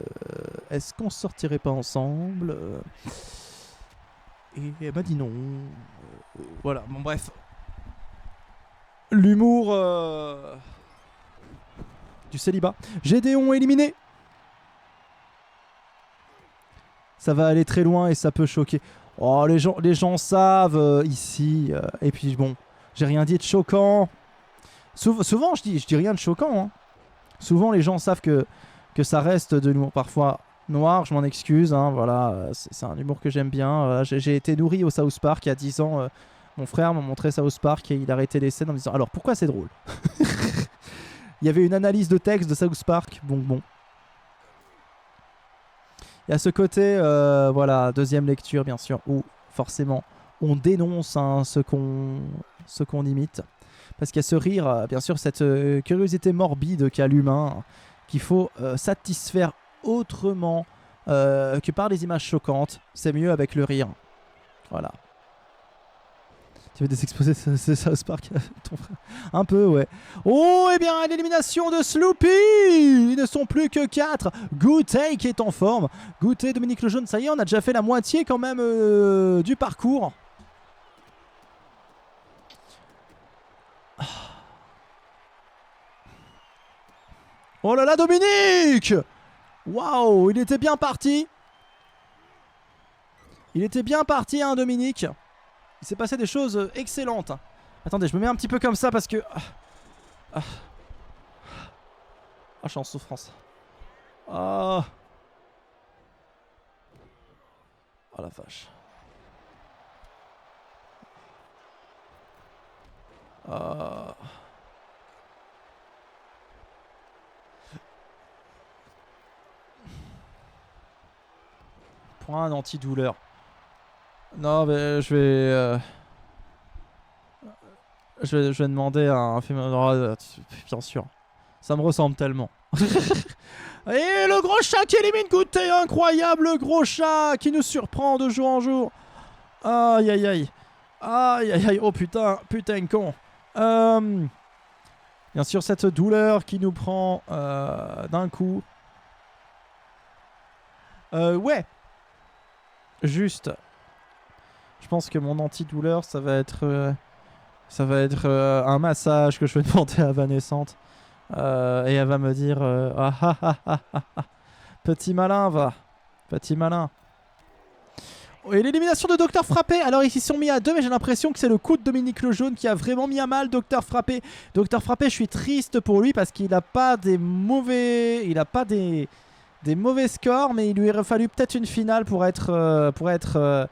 est-ce qu'on sortirait pas ensemble et elle m'a dit non. Voilà, bon bref. L'humour du célibat. Gédéon éliminé. Ça va aller très loin et ça peut choquer. Oh, les gens savent ici. Et puis bon, j'ai rien dit de choquant. Souvent, je dis rien de choquant. Hein. Souvent, les gens savent que ça reste de l'humour parfois noir. Je m'en excuse. Hein, voilà, c'est un humour que j'aime bien. J'ai été nourri au South Park il y a 10 ans. Mon frère m'a montré South Park et il a arrêté les scènes en me disant alors pourquoi c'est drôle. Il y avait une analyse de texte de South Park. Bon. Il y a ce côté, voilà, deuxième lecture bien sûr, où forcément on dénonce hein, ce qu'on imite. Parce qu'il y a ce rire, bien sûr, cette curiosité morbide qu'a l'humain, qu'il faut satisfaire autrement que par les images choquantes. C'est mieux avec le rire. Voilà. Tu veux des exposés de South Park ton frère? Un peu, ouais. Oh, et bien, l'élimination de Sloopy. Ils ne sont plus que 4. Goûter qui est en forme. Goûter, Dominique Lejeune, ça y est, on a déjà fait la moitié quand même du parcours. Oh là là, Dominique! Waouh, il était bien parti. Il était bien parti, hein, Dominique. Il s'est passé des choses excellentes. Attendez, je me mets un petit peu comme ça parce que... Ah, je suis en souffrance. Oh la vache. Pour un antidouleur. Non, mais je vais demander à un film. Bien sûr. Ça me ressemble tellement. Et le gros chat qui élimine Goûter. Incroyable, le gros chat qui nous surprend de jour en jour. Aïe aïe aïe. Aïe aïe aïe. Oh putain con. Bien sûr, cette douleur qui nous prend d'un coup. Ouais. Juste. Je pense que mon antidouleur, ça va être un massage que je vais demander à Vanessa. Et elle va me dire petit malin, va. Petit malin. Et l'élimination de Docteur Frappé. Alors ils s'y sont mis à 2, mais j'ai l'impression que c'est le coup de Dominique Lejeune qui a vraiment mis à mal Docteur Frappé. Docteur Frappé, je suis triste pour lui parce qu'il n'a pas des mauvais... Il n'a pas des mauvais scores, mais il lui aurait fallu peut-être une finale pour être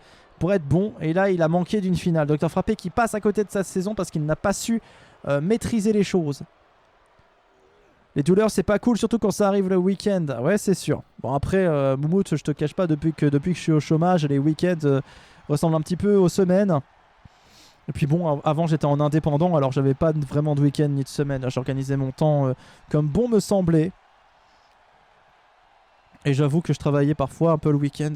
bon. Et là, il a manqué d'une finale. Docteur Frappé qui passe à côté de sa saison parce qu'il n'a pas su maîtriser les choses. Les douleurs, c'est pas cool, surtout quand ça arrive le week-end. Ouais, c'est sûr. Bon, après, Moumout, je te cache pas, depuis que je suis au chômage, les week-ends ressemblent un petit peu aux semaines. Et puis bon, avant, j'étais en indépendant, alors j'avais pas vraiment de week-end ni de semaine. J'organisais mon temps comme bon me semblait. Et j'avoue que je travaillais parfois un peu le week-end.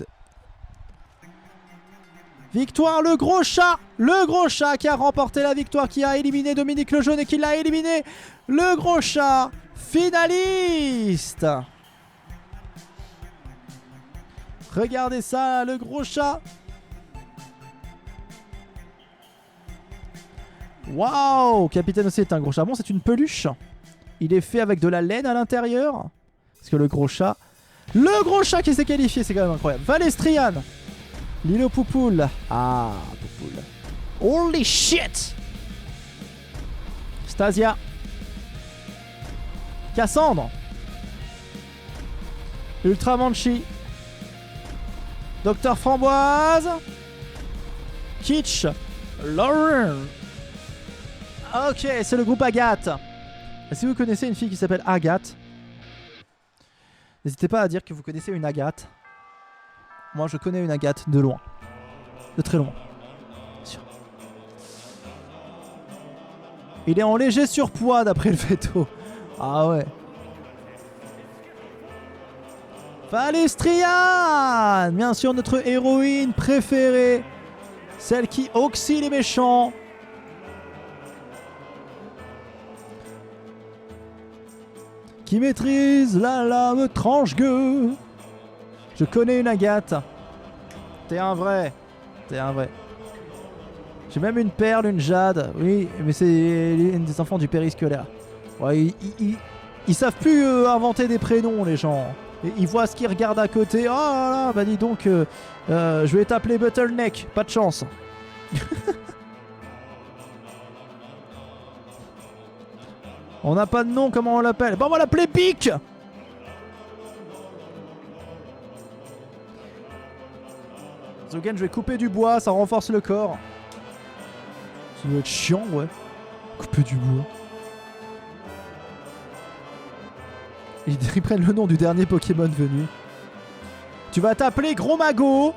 Victoire, le gros chat qui a remporté la victoire, qui a éliminé Dominique Lejeune et qui l'a éliminé. Le gros chat, finaliste. Regardez ça, le gros chat. Waouh, Capitaine aussi est un gros chat. Bon, c'est une peluche. Il est fait avec de la laine à l'intérieur. Parce que le gros chat qui s'est qualifié, c'est quand même incroyable. Valestrian. Lilo Poupoule. Ah, Poupoule. Holy shit. Stasia. Cassandre. Ultra Manchi. Docteur Framboise. Kitsch. Lauren. Ok, c'est le groupe Agathe. Et si vous connaissez une fille qui s'appelle Agathe, n'hésitez pas à dire que vous connaissez une Agathe. Moi, je connais une Agathe de loin. De très loin. Bien sûr. Il est en léger surpoids d'après le veto. Ah ouais. Valestrian, bien sûr, notre héroïne préférée. Celle qui oxy les méchants. Qui maîtrise la lame tranche-gueux. Je connais une Agathe. T'es un vrai. T'es un vrai. J'ai même une perle, une jade. Oui, mais c'est des enfants du périscolaire. Ouais, ils savent plus inventer des prénoms, les gens. Ils voient ce qu'ils regardent à côté. Oh là là, bah dis donc, je vais t'appeler Bottleneck. Pas de chance. On n'a pas de nom, comment on l'appelle? Bon, on va l'appeler Pic. Zogan, je vais couper du bois, ça renforce le corps. Ça doit être chiant, ouais. Couper du bois. Ils prennent le nom du dernier Pokémon venu. Tu vas t'appeler Gros Mago.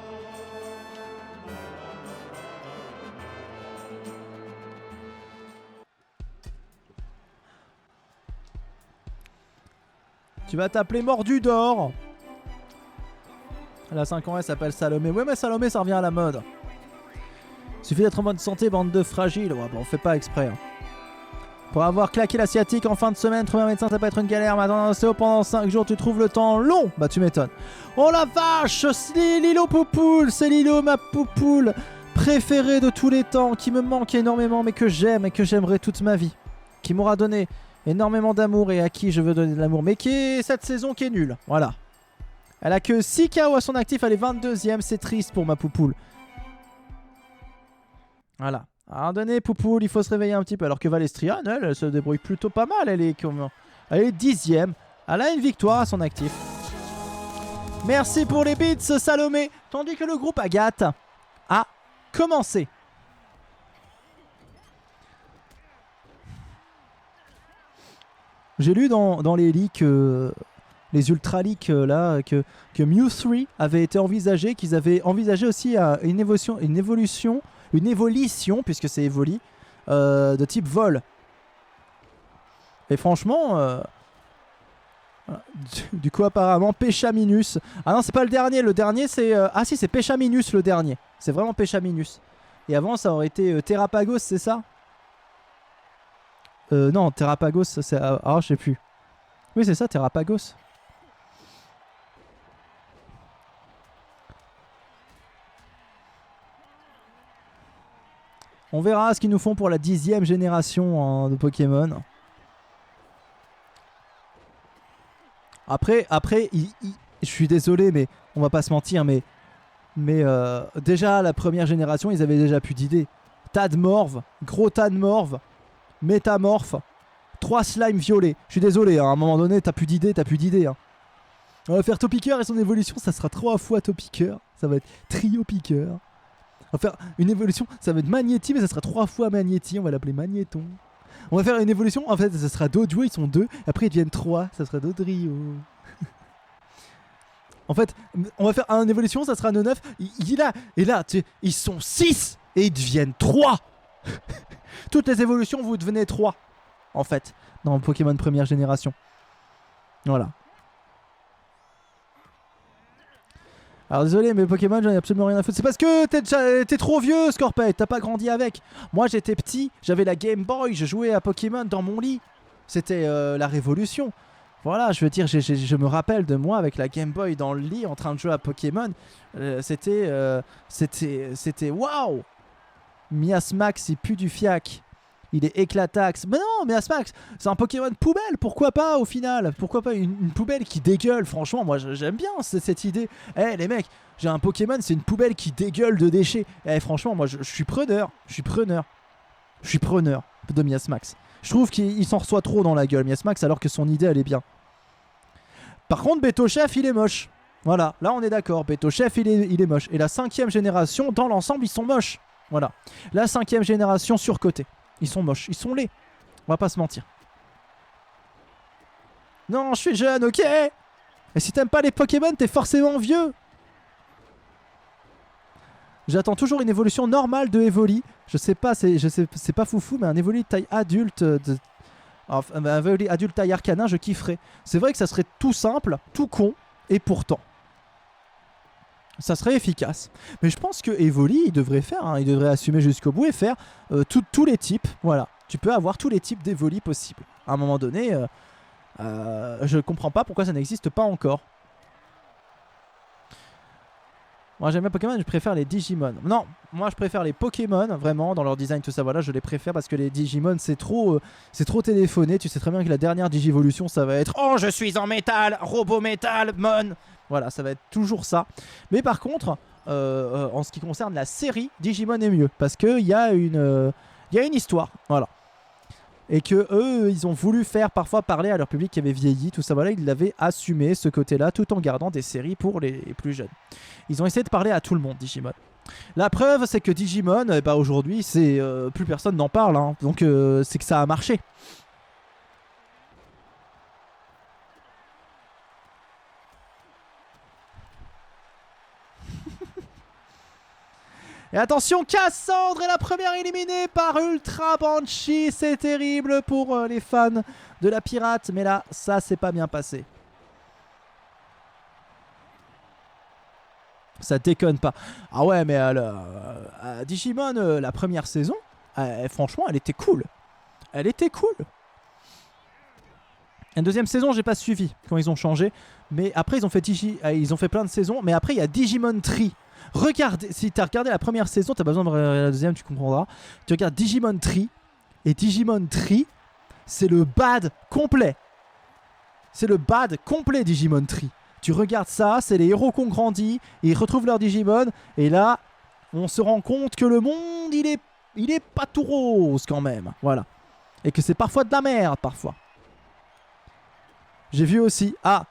Tu vas t'appeler Mordu d'or. Elle a 5 ans, elle s'appelle Salomé. Ouais, mais Salomé, ça revient à la mode. Suffit d'être en bonne santé, bande de fragiles. Ouais, bon, on fait pas exprès. Hein. Pour avoir claqué l'asiatique en fin de semaine, trouver un médecin, ça peut être une galère. Mais attends, c'est pendant 5 jours, tu trouves le temps long. Bah, tu m'étonnes. Oh la vache, c'est Lilo Poupoule. C'est Lilo, ma poupoule préférée de tous les temps, qui me manque énormément, mais que j'aime et que j'aimerais toute ma vie. Qui m'aura donné énormément d'amour et à qui je veux donner de l'amour. Mais qui est cette saison qui est nulle. Voilà. Elle a que 6 KO à son actif, elle est 22ème. C'est triste pour ma poupoule. Voilà. À un moment donné, poupoule, il faut se réveiller un petit peu. Alors que Valestriane, elle se débrouille plutôt pas mal. Elle est 10ème. Elle a une victoire à son actif. Merci pour les bits, Salomé. Tandis que le groupe Agathe a commencé. J'ai lu dans les leaks, les ultra leaks là, que Mew 3 avait été envisagé, qu'ils avaient envisagé aussi une évolution, puisque c'est Evoli, de type vol. Et franchement, du coup apparemment Péchaminus. Ah non, c'est pas le dernier c'est... ah si, c'est Péchaminus le dernier. C'est vraiment Péchaminus. Et avant ça aurait été Terrapagos, c'est ça? Non, Terrapagos, c'est... Ah, je sais plus. Oui, c'est ça, Terrapagos. On verra ce qu'ils nous font pour la 10ème génération de Pokémon. Après, je suis désolé, mais on va pas se mentir, mais déjà, la première génération, ils avaient déjà plus d'idées. Tadmorve, gros Tadmorve, Métamorphe, 3 slimes violets. Je suis désolé, hein, à un moment donné, t'as plus d'idées. Hein. On va faire Topiqueur et son évolution, ça sera 3 fois Topiqueur. Ça va être Trio Piqueur. On va faire une évolution, ça va être Magnéti, mais ça sera 3 fois Magnéti. On va l'appeler Magnéton. On va faire une évolution, en fait, ça sera Doduo, ils sont 2. Après, ils deviennent 3, ça sera Dodrio. En fait, on va faire une évolution, ça sera 9. Et là, ils sont 6 et ils deviennent 3. Toutes les évolutions, vous devenez 3. En fait, dans Pokémon première génération. Voilà. Alors désolé, mais Pokémon, j'en ai absolument rien à foutre. C'est parce que t'es trop vieux, Scorpette. T'as pas grandi avec. Moi, j'étais petit, j'avais la Game Boy, je jouais à Pokémon dans mon lit. C'était la révolution. Voilà, je veux dire, je me rappelle de moi avec la Game Boy dans le lit en train de jouer à Pokémon. C'était waouh. Miasmax, il pue du fiac. Il est éclatax. Mais non, Miasmax, c'est un Pokémon poubelle. Pourquoi pas au final? Pourquoi pas une poubelle qui dégueule? Franchement, moi j'aime bien cette idée. Eh les mecs, j'ai un Pokémon, c'est une poubelle qui dégueule de déchets. Eh franchement, moi je suis preneur. Je suis preneur de Miasmax. Je trouve qu'il s'en reçoit trop dans la gueule, Miasmax, alors que son idée elle est bien. Par contre, Beto Chef, il est moche. Voilà, là on est d'accord. Beto Chef, il est moche. Et la 5ème génération, dans l'ensemble, ils sont moches. Voilà. La 5ème génération surcotée. Ils sont moches, ils sont laids. On va pas se mentir. Non, je suis jeune, ok. Et si t'aimes pas les Pokémon, t'es forcément vieux. J'attends toujours une évolution normale de Evoli. Je sais pas, c'est pas foufou, mais un Evoli de taille adulte, un Evoli adulte taille Arcanin, je kifferais. C'est vrai que ça serait tout simple, tout con, et pourtant, ça serait efficace. Mais je pense que Evoli, il devrait faire, hein, il devrait assumer jusqu'au bout et faire tous les types. Voilà, tu peux avoir tous les types d'Evoli possibles. À un moment donné, je comprends pas pourquoi ça n'existe pas encore. Moi j'aime bien Pokémon, je préfère les Digimon. Non, moi je préfère les Pokémon, vraiment, dans leur design, tout ça, voilà, je les préfère parce que les Digimon c'est trop téléphoné. Tu sais très bien que la dernière Digivolution ça va être oh je suis en métal, robot métal, mon. Voilà, ça va être toujours ça. Mais par contre, en ce qui concerne la série, Digimon est mieux parce qu'il y a une histoire, voilà. Et que eux, ils ont voulu faire parfois parler à leur public qui avait vieilli, tout ça, voilà, ils l'avaient assumé ce côté-là, tout en gardant des séries pour les plus jeunes. Ils ont essayé de parler à tout le monde, Digimon. La preuve, c'est que Digimon, bah, aujourd'hui, c'est plus personne n'en parle, hein, donc c'est que ça a marché. Et attention, Cassandre est la première éliminée par Ultra Banshee. C'est terrible pour les fans de la pirate. Mais là, ça s'est pas bien passé. Ça déconne pas. Ah ouais, mais Digimon, la première saison, franchement, elle était cool. Elle était cool. La deuxième saison, j'ai pas suivi quand ils ont changé. Mais après, ils ont fait plein de saisons. Mais après, il y a Digimon Tree. Regardez, si t'as regardé la première saison, t'as pas besoin de regarder la deuxième, tu comprendras. Tu regardes Digimon Tree. Et Digimon Tree, c'est le bad complet. C'est le bad complet, Digimon Tree. Tu regardes ça, c'est les héros qui ont grandi, ils retrouvent leur Digimon, et là, on se rend compte que le monde, il est pas tout rose quand même. Voilà. Et que c'est parfois de la merde, parfois. J'ai vu aussi... Ah,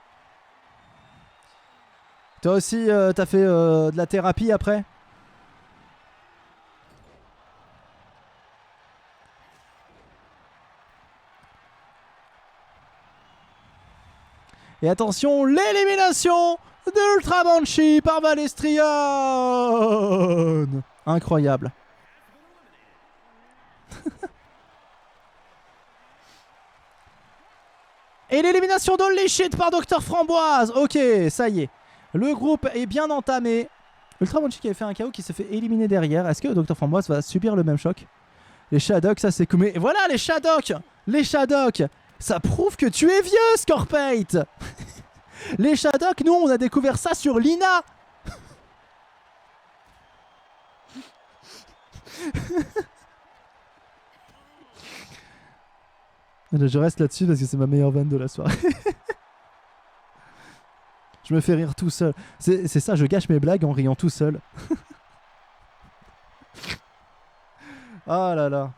toi aussi, t'as fait de la thérapie après? Et attention, l'élimination de Ultra Banshee par Valestrian. Incroyable. Et l'élimination d'Holy Shit par Dr Framboise. Ok, ça y est. Le groupe est bien entamé. Ultra Banshee qui avait fait un KO qui s'est fait éliminer derrière. Est-ce que Dr Framboise va subir le même choc? Les Shadok, ça c'est cool. Mais voilà les Shadok. Les Shadok. Ça prouve que tu es vieux, Scorpate. Les Shadok, nous, on a découvert ça sur Lina. Je reste là-dessus parce que c'est ma meilleure vanne de la soirée. Je me fais rire tout seul. C'est ça, je gâche mes blagues en riant tout seul. Ah là là.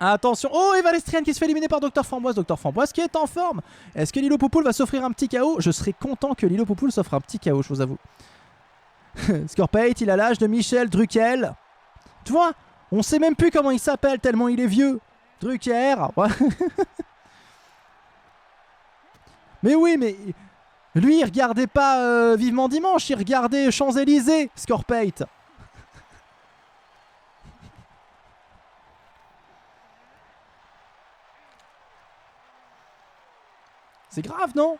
Attention. Oh, et Valestrian qui se fait éliminer par Dr Framboise. Dr Framboise qui est en forme. Est-ce que Lilo Poupoule va s'offrir un petit KO? Je serais content que Lilo Poupoule s'offre un petit KO, je vous avoue. Scorpate, il a l'âge de Michel Druckel. Tu vois, on sait même plus comment il s'appelle tellement il est vieux. Drucker. Ouais. Mais oui, mais... Lui, il regardait pas Vivement Dimanche, il regardait Champs-Élysées, Scorpate. C'est grave, non?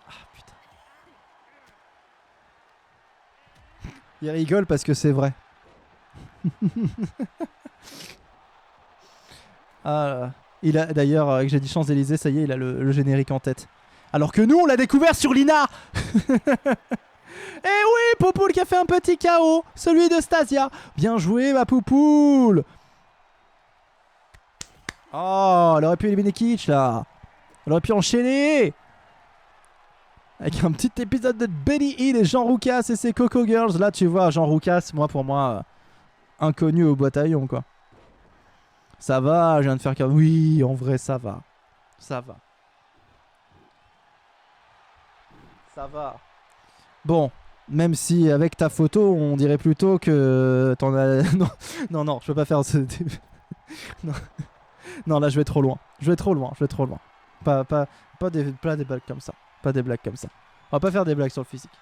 Ah putain. Il rigole parce que c'est vrai. Ah, il a d'ailleurs, que j'ai dit Champs-Élysées, ça y est, il a le générique en tête. Alors que nous, on l'a découvert sur Lina. Eh oui, Poupoule qui a fait un petit KO, celui de Stasia. Bien joué, ma Poupoule. Oh, elle aurait pu éliminer Kitsch, là. Elle aurait pu enchaîner avec un petit épisode de Benny Hill et Jean Roucas et ses Coco Girls. Là, tu vois, Jean Roucas, pour moi, inconnu au bataillon, quoi. Ça va, je viens de faire... Oui, en vrai, ça va. Ça va. Ça va. Bon, même si avec ta photo, on dirait plutôt que t'en as... Non, non, je peux pas faire ce... Non. Non, là, je vais trop loin. Je vais trop loin. Pas des blagues comme ça. Pas des blagues comme ça. On va pas faire des blagues sur le physique.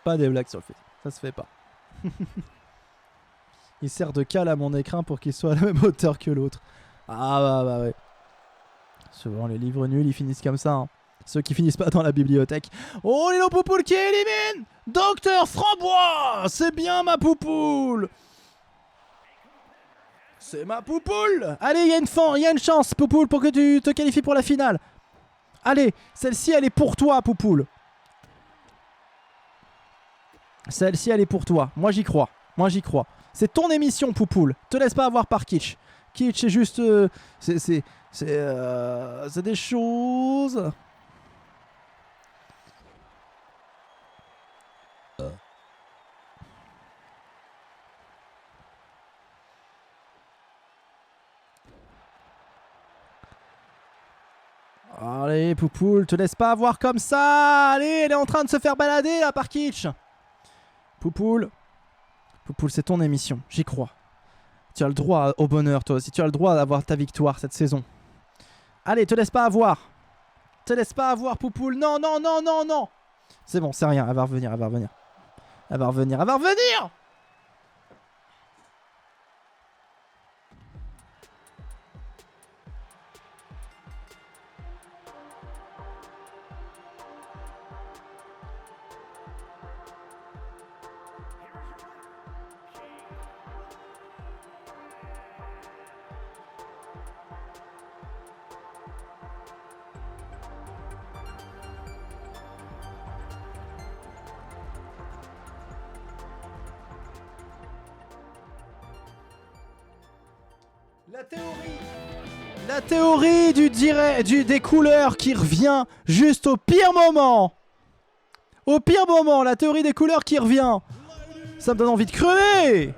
Pas des blagues sur le physique. Ça se fait pas. Il sert de cale à mon écran pour qu'il soit à la même hauteur que l'autre. Ah bah ouais. Souvent les livres nuls ils finissent comme ça. Hein. Ceux qui finissent pas dans la bibliothèque. Oh, Lilo Poupoule qui élimine Docteur Framboise. C'est bien ma Poupoule. C'est ma Poupoule. Allez, il y a une chance Poupoule pour que tu te qualifies pour la finale. Allez, celle-ci elle est pour toi Poupoule. Celle-ci elle est pour toi. Moi j'y crois. C'est ton émission Poupoule. Te laisse pas avoir par Kitsch. Kitsch c'est juste... c'est des choses... Allez, Poupoule, te laisse pas avoir comme ça. Allez, elle est en train de se faire balader là par Kitsch. Poupoule. Poupoule, c'est ton émission, j'y crois. Tu as le droit au bonheur, toi aussi. Tu as le droit d'avoir ta victoire cette saison. Allez, te laisse pas avoir. Te laisse pas avoir, Poupoule. Non, non, non, non, non. C'est bon, c'est rien. Elle va revenir, elle va revenir. Elle va revenir, elle va revenir. La théorie des couleurs qui revient juste au pire moment. Au pire moment, la théorie des couleurs qui revient. Ça me donne envie de crever.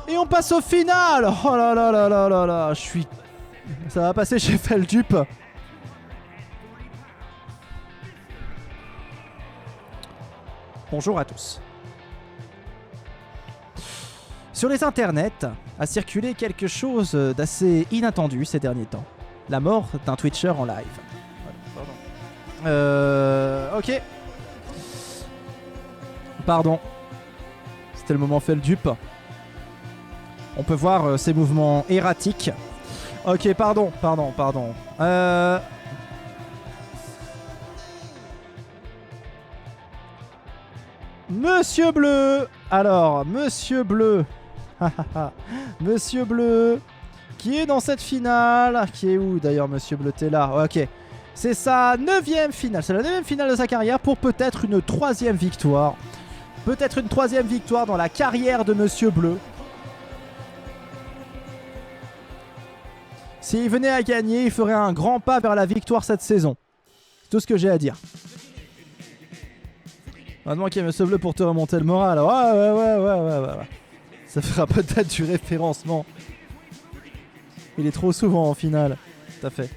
Et on passe au final. Oh là là là là là là. Ça va passer chez Feldup. Bonjour à tous. Sur les internets a circulé quelque chose d'assez inattendu ces derniers temps. La mort d'un Twitcher en live. Ok. Pardon. C'était le moment Feldup. On peut voir ses mouvements erratiques. Ok, pardon. Monsieur Bleu. Alors, Monsieur Bleu. Monsieur Bleu. Qui est dans cette finale. Qui est où d'ailleurs, Monsieur Bleu? T'es là. Ok. C'est sa 9e finale. C'est la 9e finale de sa carrière pour peut-être une 3e victoire. Peut-être une 3e victoire dans la carrière de Monsieur Bleu. S'il venait à gagner, il ferait un grand pas vers la victoire cette saison. C'est tout ce que j'ai à dire. Maintenant qu'il y a Monsieur Bleu pour te remonter le moral. Ouais. Ça fera peut-être du référencement. Il est trop souvent en finale. Tout à fait.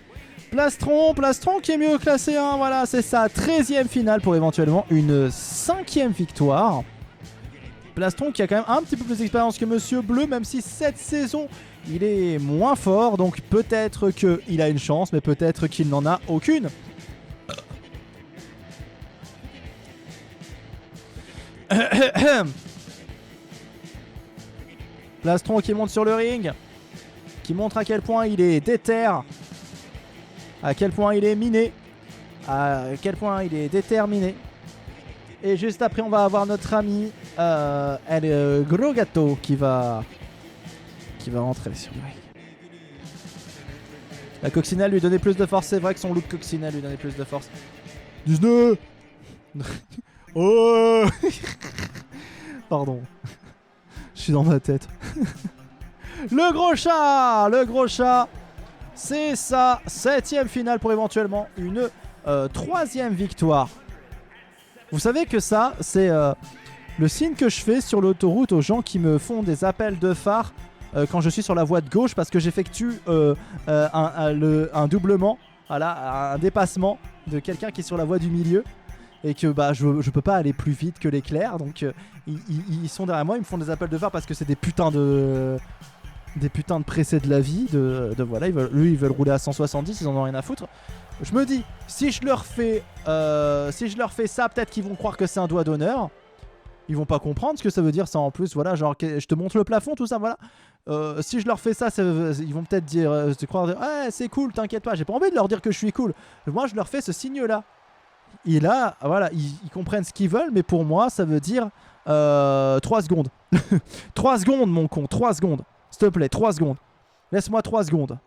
Plastron qui est mieux classé 1. Voilà, c'est sa 13e finale pour éventuellement une 5e victoire. Plastron qui a quand même un petit peu plus d'expérience que Monsieur Bleu, même si cette saison il est moins fort, donc peut-être qu'il a une chance, mais peut-être qu'il n'en a aucune. Plastron qui monte sur le ring, qui montre à quel point il est déter, à quel point il est miné, à quel point il est déterminé. Et juste après, on va avoir notre ami El Gros Gâteau qui va rentrer sur le ring. La coccinelle lui donnait plus de force. C'est vrai que son look coccinelle lui donnait plus de force. 19. Oh. Pardon. Je suis dans ma tête. Le gros chat. C'est sa 7e finale pour éventuellement une 3e victoire. Vous savez que ça, c'est le signe que je fais sur l'autoroute aux gens qui me font des appels de phare quand je suis sur la voie de gauche parce que j'effectue un doublement, voilà, un dépassement de quelqu'un qui est sur la voie du milieu et que bah, je peux pas aller plus vite que l'éclair, donc ils sont derrière moi, ils me font des appels de phare parce que c'est des putains de pressés de la vie, voilà, ils veulent rouler à 170, ils en ont rien à foutre. Je me dis, si je leur fais ça, peut-être qu'ils vont croire que c'est un doigt d'honneur. Ils vont pas comprendre ce que ça veut dire ça en plus, voilà, genre je te montre le plafond, tout ça, voilà. Si je leur fais ça, ils vont peut-être dire, ouais, c'est cool, t'inquiète pas. J'ai pas envie de leur dire que je suis cool. Moi, je leur fais ce signe-là. Et là, voilà, ils comprennent ce qu'ils veulent, mais pour moi, ça veut dire 3 secondes. 3 secondes, mon con, 3 secondes. S'il te plaît, 3 secondes. Laisse-moi 3 secondes.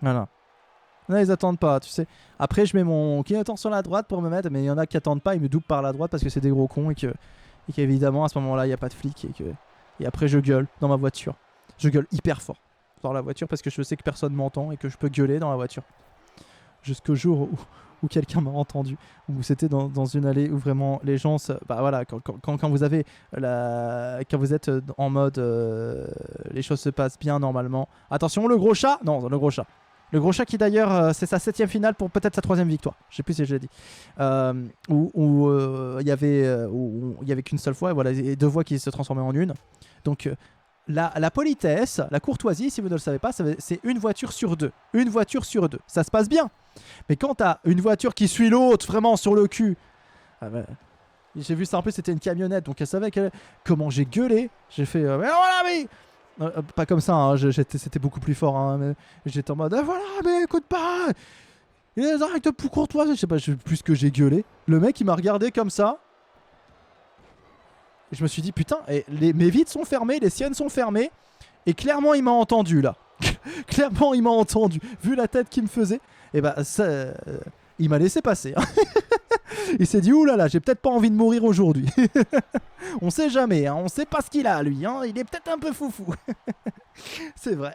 Voilà. Là, ils attendent pas, tu sais. Après, je mets mon clignotant sur la droite pour me mettre, mais il y en a qui attendent pas, ils me doublent par la droite parce que c'est des gros cons et qu'évidemment, à ce moment-là, il n'y a pas de flic et après, je gueule dans ma voiture. Je gueule hyper fort dans la voiture parce que je sais que personne m'entend et que je peux gueuler dans la voiture. Jusqu'au jour où quelqu'un m'a entendu, où c'était dans une allée où vraiment les gens, bah voilà, quand vous avez quand vous êtes en mode les choses se passent bien normalement. Attention, le gros chat. Non, le gros chat. Le gros chat qui d'ailleurs, c'est sa 7ème finale pour peut-être sa 3ème victoire. Je sais plus si je l'ai dit. Où il y avait qu'une seule fois, et voilà, et 2 voix qui se transformaient en une. Donc la politesse, la courtoisie, si vous ne le savez pas, c'est une voiture sur 2. Une voiture sur 2. Ça se passe bien. Mais quand t'as une voiture qui suit l'autre vraiment sur le cul... Ah bah, j'ai vu ça en plus, c'était une camionnette, donc elle savait comment j'ai gueulé. J'ai fait mais voilà, mais pas comme ça, hein, c'était beaucoup plus fort. Hein, mais j'étais en mode voilà, mais écoute pas, il est arrête pour courtois. Je sais pas, plus que j'ai gueulé. Le mec il m'a regardé comme ça. Et je me suis dit putain, mes vitres sont fermées, les siennes sont fermées, et clairement il m'a entendu là. Clairement il m'a entendu, vu la tête qu'il me faisait. Et bah ça, il m'a laissé passer. Hein. Il s'est dit oulala, j'ai peut-être pas envie de mourir aujourd'hui. On sait jamais, hein, on sait pas ce qu'il a lui, hein, il est peut-être un peu foufou. C'est vrai.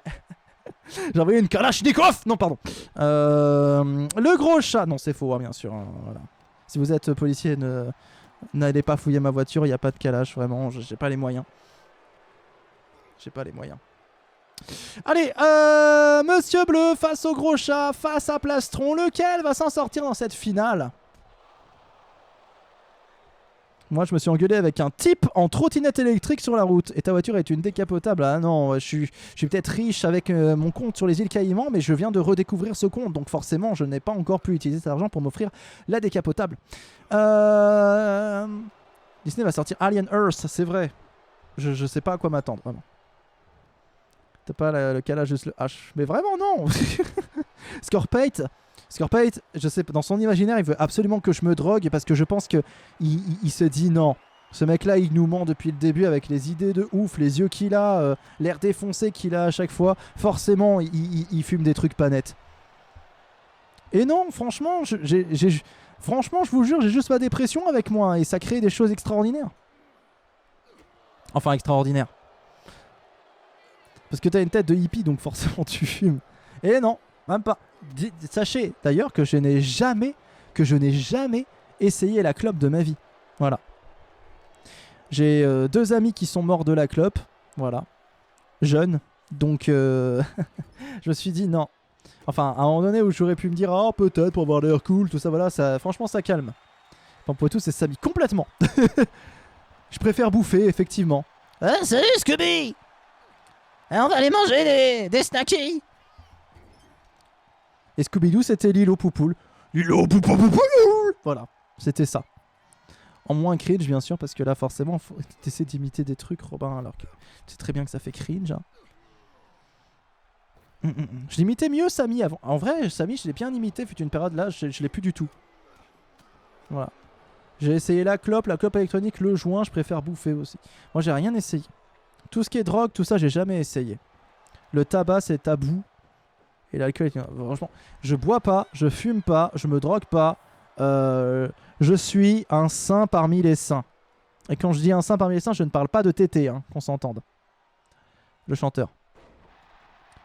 J'ai envoyé une Kalachnikov. Non pardon. Le gros chat. Non c'est faux hein, bien sûr. Hein, voilà. Si vous êtes policier, n'allez pas fouiller ma voiture, il n'y a pas de Kalash, vraiment, j'ai pas les moyens. J'ai pas les moyens. Allez, Monsieur Bleu face au gros chat, face à Plastron, lequel va s'en sortir dans cette finale? Moi, je me suis engueulé avec un type en trottinette électrique sur la route. Et ta voiture est une décapotable. Ah non, je suis peut-être riche avec mon compte sur les îles Caïmans, mais je viens de redécouvrir ce compte. Donc forcément, je n'ai pas encore pu utiliser cet argent pour m'offrir la décapotable. Disney va sortir Alien Earth, c'est vrai. Je sais pas à quoi m'attendre, vraiment. T'as pas le calage, juste le H. Mais vraiment, non. Scorpate, je sais, dans son imaginaire, il veut absolument que je me drogue parce que je pense que il se dit non. Ce mec-là, il nous ment depuis le début avec les idées de ouf, les yeux qu'il a, l'air défoncé qu'il a à chaque fois. Forcément, il fume des trucs pas nets. Et non, franchement, franchement, je vous jure, j'ai juste ma dépression avec moi et ça crée des choses extraordinaires. Enfin, extraordinaires. Parce que t'as une tête de hippie, donc forcément tu fumes. Et non, même pas. Sachez d'ailleurs que je n'ai jamais essayé la clope de ma vie. Voilà. J'ai 2 amis qui sont morts de la clope. Voilà. Jeunes. Donc je me suis dit non. Enfin, à un moment donné où j'aurais pu me dire oh peut-être pour avoir l'air cool, tout ça, voilà, ça, franchement ça calme. Pampoitou c'est Samy complètement. Je préfère bouffer, effectivement. Salut Scooby. On va aller manger des snackies. Et Scooby-Doo, c'était Lilo Poupoule. Lilo Poupoule. Voilà, c'était ça. En moins cringe, bien sûr, parce que là, forcément, faut essayer d'imiter des trucs, Robin, alors que tu sais très bien que ça fait cringe. Hein. Je l'imitais mieux, Samy, avant. En vrai, Samy, je l'ai bien imité, fut une période là, je l'ai plus du tout. Voilà. J'ai essayé la clope électronique, le joint, je préfère bouffer aussi. Moi, j'ai rien essayé. Tout ce qui est drogue, tout ça, j'ai jamais essayé. Le tabac, c'est tabou. Et l'alcool, franchement, je bois pas, je fume pas, je me drogue pas. Je suis un saint parmi les saints. Et quand je dis un saint parmi les saints, je ne parle pas de Tété, hein, qu'on s'entende. Le chanteur.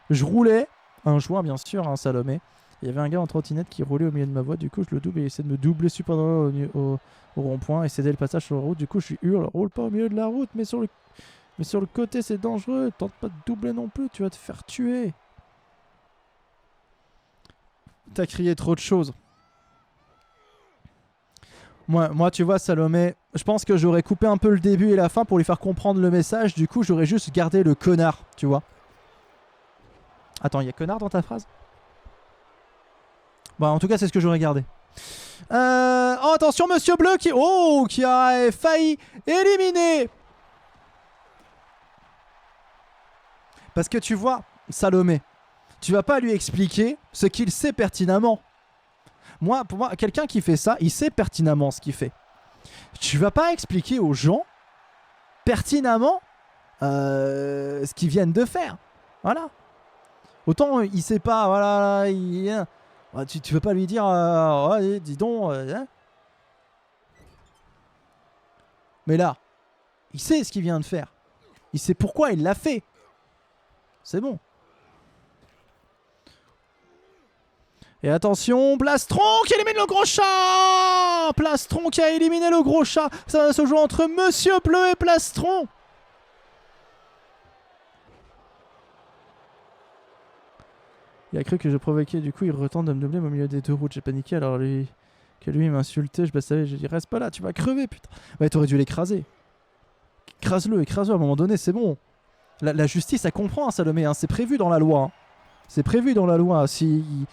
Je roulais un joint, bien sûr, un Salomé. Il y avait un gars en trottinette qui roulait au milieu de ma voie. Du coup, je le double et il essaie de me doubler super droit au rond-point et céder le passage sur la route. Du coup, je lui hurle, roule pas au milieu de la route, mais sur le côté, c'est dangereux. Tente pas de doubler non plus, tu vas te faire tuer. T'as crié trop de choses. Moi, tu vois, Salomé, je pense que j'aurais coupé un peu le début et la fin pour lui faire comprendre le message. Du coup, j'aurais juste gardé le connard, tu vois. Attends, il y a connard dans ta phrase? Bah, en tout cas, c'est ce que j'aurais gardé. Oh, attention, Monsieur Bleu qui a failli éliminer. Parce que tu vois, Salomé, tu vas pas lui expliquer ce qu'il sait pertinemment. Pour moi, quelqu'un qui fait ça, il sait pertinemment ce qu'il fait. Tu vas pas expliquer aux gens pertinemment ce qu'ils viennent de faire. Voilà. Autant il sait pas, voilà, tu veux pas lui dire, ouais, dis donc. Hein. Mais là, il sait ce qu'il vient de faire. Il sait pourquoi il l'a fait. C'est bon. Et attention, Plastron qui élimine le gros chat. Plastron qui a éliminé le gros chat. Ça va se jouer entre Monsieur Bleu et Plastron. Il a cru que je provoquais, du coup il retente de me doubler au milieu des deux routes. J'ai paniqué alors lui il m'insultait, je savais, j'ai dit reste pas là, tu vas crever putain. Ouais, t'aurais dû l'écraser. Écrase-le à un moment donné, c'est bon. La justice, elle comprend, hein, Salomé, hein, c'est prévu dans la loi. Hein. C'est prévu dans la loi. S'il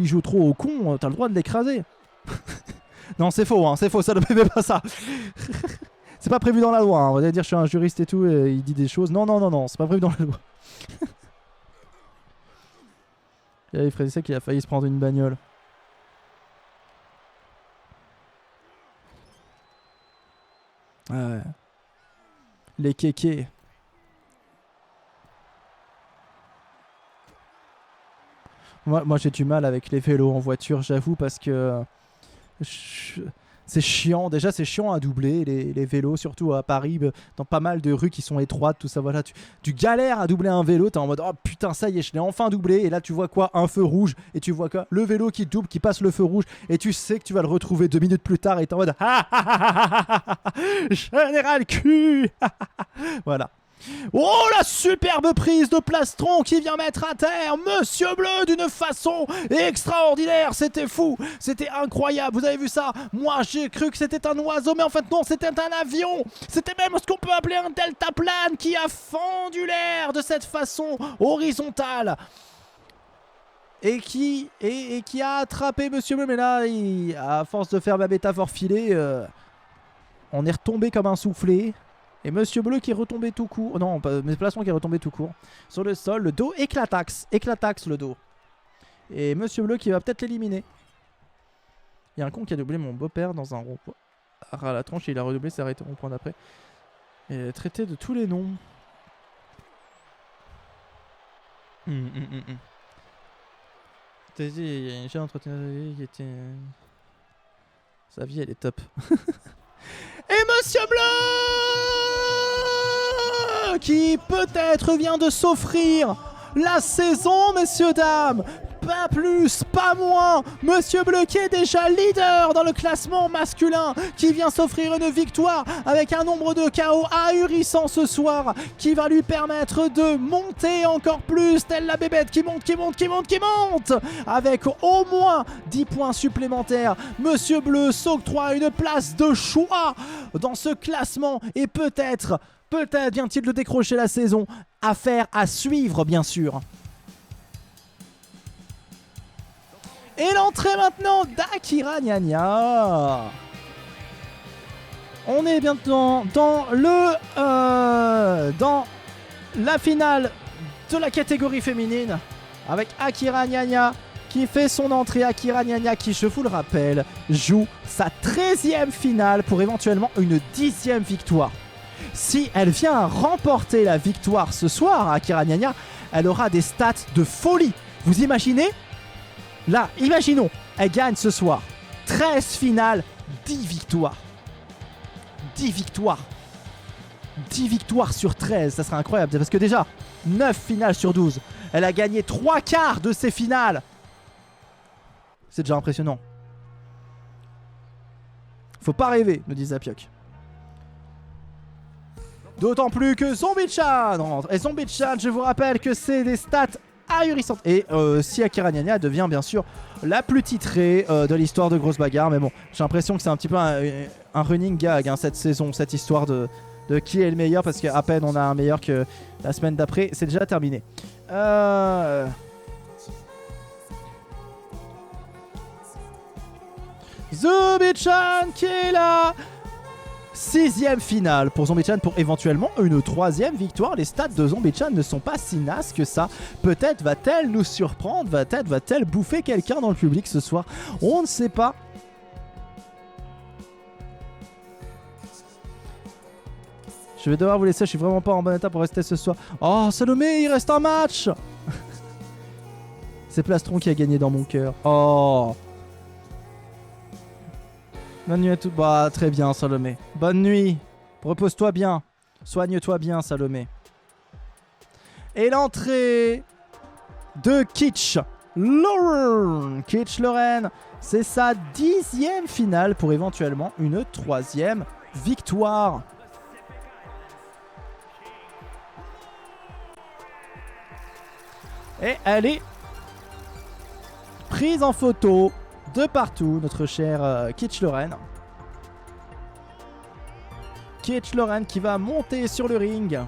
joue trop au con, t'as le droit de l'écraser. Non, c'est faux, Salomé, fais pas ça. C'est pas prévu dans la loi. Hein. On va dire je suis un juriste et tout, et il dit des choses. Non, c'est pas prévu dans la loi. Il y avait Freddy qui a failli se prendre une bagnole. Ouais. Les kékés. Moi j'ai du mal avec les vélos en voiture, j'avoue, parce que c'est chiant. Déjà, c'est chiant à doubler les vélos, surtout à Paris, dans pas mal de rues qui sont étroites, tout ça. Voilà, tu galères à doubler un vélo. T'es en mode oh putain, ça y est, je l'ai enfin doublé. Et là, tu vois quoi? Un feu rouge. Et tu vois quoi? Le vélo qui double, qui passe le feu rouge. Et tu sais que tu vas le retrouver 2 minutes plus tard. Et t'es en mode Général Q. Voilà. Oh, la superbe prise de plastron qui vient mettre à terre Monsieur Bleu d'une façon extraordinaire. C'était fou, c'était incroyable. Vous avez vu ça? Moi j'ai cru que c'était un oiseau, mais en fait non, c'était un avion. C'était même ce qu'on peut appeler un deltaplane qui a fendu l'air de cette façon horizontale et qui a attrapé Monsieur Bleu. Mais là, à force de faire ma métaphore filée, on est retombé comme un soufflé. Et Monsieur Bleu qui est retombé tout court. Non, pas mais Plastron qui est retombé tout court. Sur le sol, le dos éclataxe. Éclataxe le dos. Et Monsieur Bleu qui va peut-être l'éliminer. Il y a un con qui a doublé mon beau-père dans un rond-point. À la tronche, il a redoublé, s'est arrêté au rond-point d'après. Et traité de tous les noms. T'as dit, j'ai entretenu sa vie qui était. Sa vie, elle est top. Et Monsieur Bleu qui peut-être vient de s'offrir la saison, messieurs, dames. Pas plus, pas moins. Monsieur Bleu qui est déjà leader dans le classement masculin, qui vient s'offrir une victoire avec un nombre de KO ahurissant ce soir, qui va lui permettre de monter encore plus, telle la bébête qui monte, avec au moins 10 points supplémentaires. Monsieur Bleu s'octroie une place de choix dans ce classement et peut-être vient-il de décrocher la saison. Affaire à suivre, bien sûr. Et l'entrée maintenant d'Akira Gnagna. On est bientôt dans la finale de la catégorie féminine avec Akira Gnagna qui fait son entrée. Akira Gnagna qui, je vous le rappelle, joue sa 13e finale pour éventuellement une 10e victoire. Si elle vient remporter la victoire ce soir, Akira Gnagna, elle aura des stats de folie. Vous imaginez ? Là, imaginons, elle gagne ce soir. 13 finales, 10 victoires. 10 victoires. 10 victoires sur 13, ça serait incroyable. Parce que déjà, 9 finales sur 12. Elle a gagné 3 quarts de ses finales. C'est déjà impressionnant. Faut pas rêver, nous dit Zapiok. D'autant plus que Zombie-chan rentre. Et Zombie-chan, je vous rappelle que c'est des stats ahurissantes. Et si Akira Gnagna devient bien sûr la plus titrée de l'histoire de Grosse Bagarre. Mais bon, j'ai l'impression que c'est un petit peu un running gag, hein, cette saison, cette histoire de qui est le meilleur. Parce qu'à peine on a un meilleur que la semaine d'après. C'est déjà terminé. Zombie-chan qui est là. 6e finale pour Zombie-chan pour éventuellement une 3e victoire. Les stats de Zombie-chan ne sont pas si nasses que ça. Peut-être va-t-elle nous surprendre, va-t-elle bouffer quelqu'un dans le public ce soir. On ne sait pas. Je vais devoir vous laisser, je suis vraiment pas en bon état pour rester ce soir. Oh Salomé, il reste un match. C'est Plastron qui a gagné dans mon cœur. Oh. Bonne nuit à tous. Bah, très bien, Salomé. Bonne nuit. Repose-toi bien. Soigne-toi bien, Salomé. Et l'entrée de Kitsch Lauren. Kitsch Lauren, c'est sa 10e finale pour éventuellement une 3e victoire. Et elle est prise en photo de partout, notre cher Kitch Loren. Kitch Loren qui va monter sur le ring.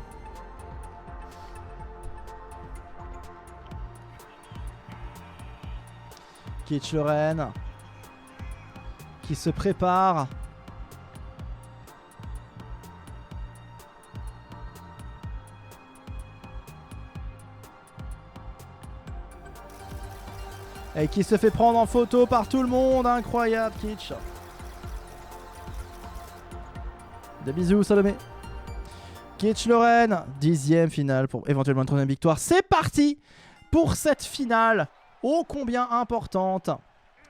Kitch Loren qui se prépare. Et qui se fait prendre en photo par tout le monde. Incroyable, Kitch. Des bisous, Salomé. Kitch Loren, 10e finale pour éventuellement une 3e victoire. C'est parti pour cette finale ô combien importante.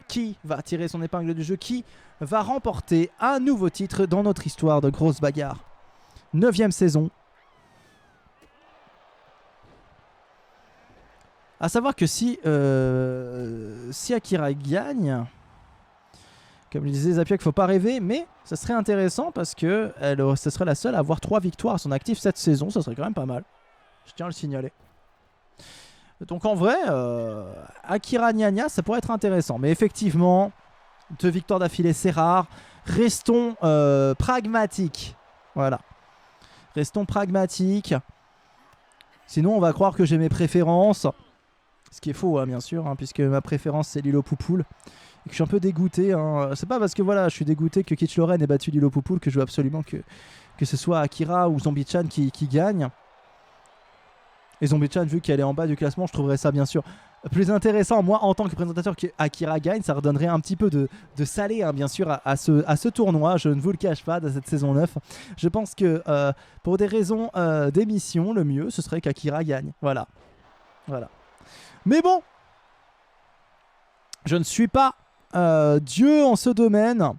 Qui va tirer son épingle du jeu? Qui va remporter un nouveau titre dans notre histoire de grosse bagarre? 9e saison. A savoir que si Akira gagne, comme le disait Zapiak, il ne faut pas rêver, mais ça serait intéressant parce que ce serait la seule à avoir 3 victoires à son actif cette saison. Ça serait quand même pas mal. Je tiens à le signaler. Donc en vrai, Akira Nyanya, ça pourrait être intéressant. Mais effectivement, 2 victoires d'affilée, c'est rare. Restons pragmatiques. Voilà. Restons pragmatiques. Sinon, on va croire que j'ai mes préférences. Ce qui est faux, hein, bien sûr, hein, puisque ma préférence, c'est Lilo Poupoule. Et que je suis un peu dégoûté. Hein. C'est pas parce que voilà, je suis dégoûté que Kitch Loren ait battu Lilo Poupoule que je veux absolument que ce soit Akira ou Zombie-chan qui gagne. Et Zombie-chan, vu qu'elle est en bas du classement, je trouverais ça bien sûr plus intéressant. Moi, en tant que présentateur, que Akira gagne, ça redonnerait un petit peu de salé, hein, bien sûr, à ce tournoi. Je ne vous le cache pas, de cette saison 9. Je pense que pour des raisons d'émission, le mieux, ce serait qu'Akira gagne. Voilà. Mais bon, je ne suis pas Dieu en ce domaine.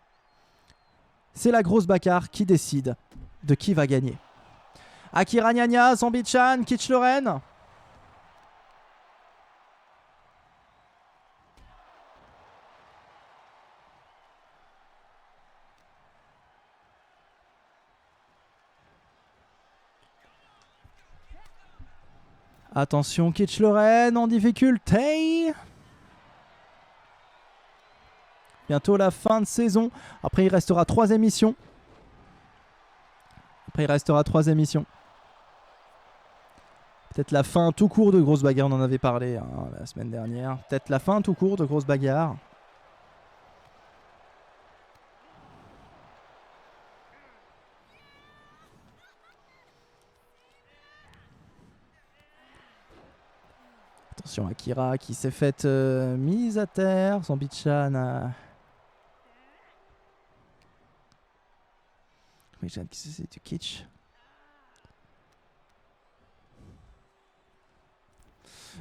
C'est la grosse bagarre qui décide de qui va gagner. Akira Nyanya, Zombie-chan, Kitch Loren. Attention, Kitch Loren en difficulté. Bientôt la fin de saison. Après, il restera 3 émissions. Peut-être la fin tout court de Grosse Bagarre, on en avait parlé hein, la semaine dernière. Peut-être la fin tout court de Grosse Bagarre. Attention, Akira qui s'est faite mise à terre. Zombie-chan a... Zombie-chan qui s'est fait du kitsch.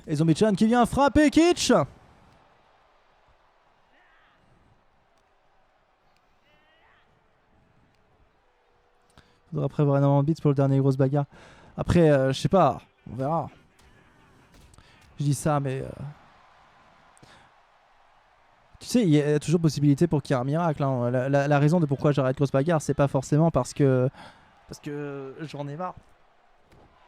Et Zombie-chan qui vient frapper Kitch. Faudra prévoir énormément de bits pour le dernier grosse bagarre. Après, je sais pas, on verra. Je dis ça, mais... Tu sais, il y a toujours possibilité pour qu'il y ait un miracle. Hein. La raison de pourquoi j'arrête grosse bagarre, c'est pas forcément parce que j'en ai marre.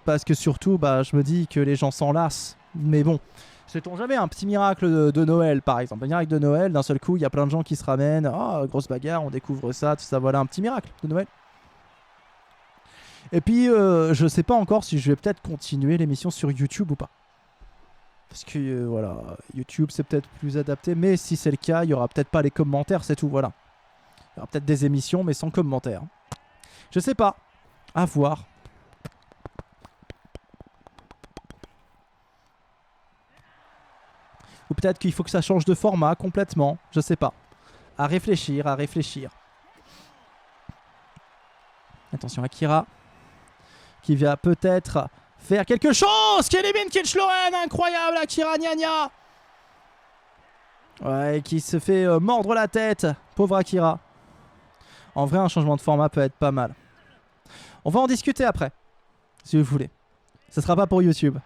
Parce que surtout, je me dis que les gens s'en lassent. Mais bon, sait-on jamais, un petit miracle de Noël par exemple. Un miracle de Noël, d'un seul coup, il y a plein de gens qui se ramènent. Oh, grosse bagarre, on découvre ça, tout ça. Voilà, un petit miracle de Noël. Et puis, je sais pas encore si je vais peut-être continuer l'émission sur YouTube ou pas. Parce que voilà, YouTube c'est peut-être plus adapté. Mais si c'est le cas, il y aura peut-être pas les commentaires, c'est tout, voilà. Il y aura peut-être des émissions, mais sans commentaires. Je sais pas. À voir. Ou peut-être qu'il faut que ça change de format complètement. Je sais pas. À réfléchir, à réfléchir. Attention, Akira. Qui va peut-être faire quelque chose. Qui élimine Kitch Loren. Incroyable, Akira Nyanya. Ouais, qui se fait mordre la tête. Pauvre Akira. En vrai, un changement de format peut être pas mal. On va en discuter après. Si vous voulez. Ce sera pas pour YouTube.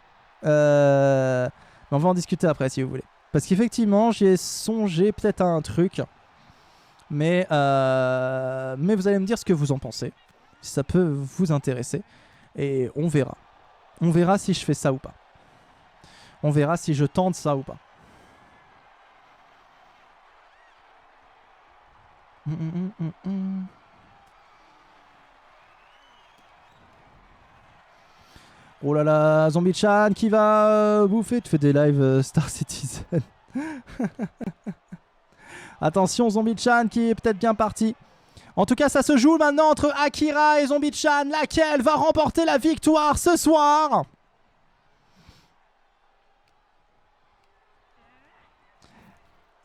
Mais on va en discuter après si vous voulez. Parce qu'effectivement, j'y ai songé peut-être à un truc. Mais vous allez me dire ce que vous en pensez. Si ça peut vous intéresser. Et on verra. On verra si je fais ça ou pas. On verra si je tente ça ou pas. Oh là là, Zombie-chan qui va bouffer. Tu fais des lives Star Citizen. Attention, Zombie-chan qui est peut-être bien parti. En tout cas, ça se joue maintenant entre Akira et Zombie-chan. Laquelle va remporter la victoire ce soir?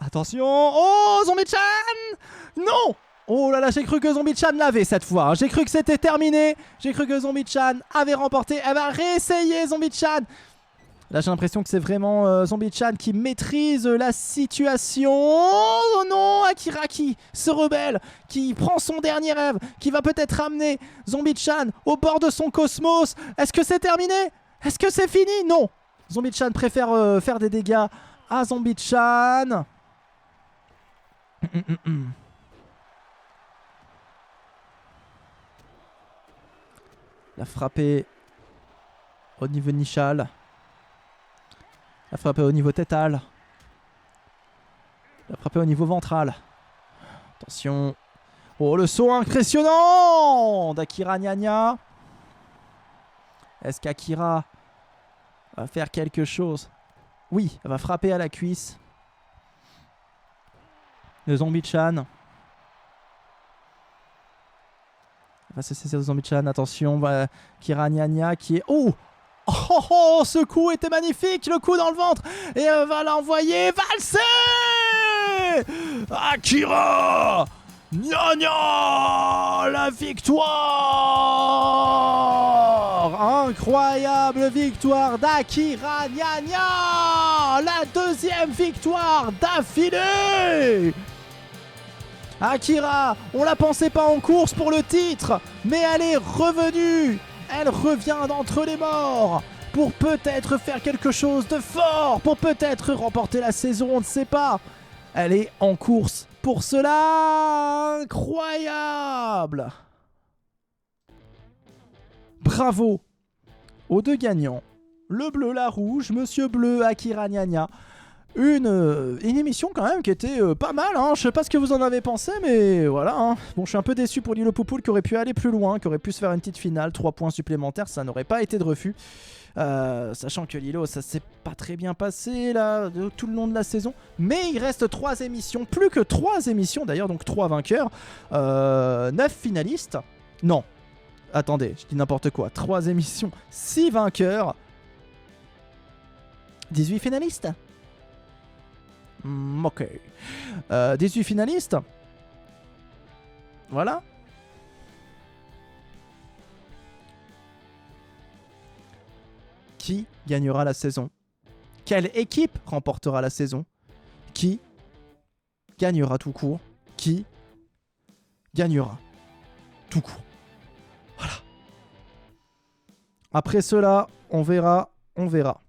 Attention. Oh, Zombie-chan! Non! Oh là là, j'ai cru que Zombie-chan l'avait cette fois. J'ai cru que c'était terminé. J'ai cru que Zombie-chan avait remporté. Elle va réessayer, Zombie-chan. Là, j'ai l'impression que c'est vraiment Zombie-chan qui maîtrise la situation. Oh non, Akira qui se rebelle, qui prend son dernier rêve, qui va peut-être ramener Zombie-chan au bord de son cosmos. Est-ce que c'est terminé? Est-ce que c'est fini? Non. Zombie-chan préfère faire des dégâts à Zombie-chan. La frappée au niveau nichal. La frappée au niveau tétal. La frappée au niveau ventral. Attention. Oh, le saut impressionnant d'Akira Nyanya. Est-ce qu'Akira va faire quelque chose? Oui, elle va frapper à la cuisse. Le Zombie-chan. Elle va se saisir de Zombie-chan. Attention, Akira Nyanya qui est... Oh! Oh, oh, ce coup était magnifique, le coup dans le ventre. Et elle va l'envoyer valser. Akira Nyanya, la victoire. Incroyable victoire d'Akira Nyanya. La deuxième victoire d'affilée. Akira, on la pensait pas en course pour le titre, mais elle est revenue. Elle revient d'entre les morts pour peut-être faire quelque chose de fort, pour peut-être remporter la saison, on ne sait pas. Elle est en course pour cela. Incroyable. Bravo aux deux gagnants. Le bleu, la rouge, Monsieur Bleu, Akira Nyanya. Une émission quand même qui était pas mal, hein. Je sais pas ce que vous en avez pensé, mais voilà, hein. Bon, je suis un peu déçu pour Lilo Poupoule qui aurait pu aller plus loin, qui aurait pu se faire une petite finale, 3 points supplémentaires, ça n'aurait pas été de refus. Sachant que Lilo, ça s'est pas très bien passé là, tout le long de la saison. Mais il reste 3 émissions, plus que 3 émissions d'ailleurs, donc 3 vainqueurs, 9 finalistes. Non, attendez, je dis n'importe quoi, 3 émissions, 6 vainqueurs, 18 finalistes. Ok. 18 finalistes. Voilà. Qui gagnera la saison? Quelle équipe remportera la saison? Qui gagnera tout court? Qui gagnera tout court? Voilà. Après cela, on verra. On verra.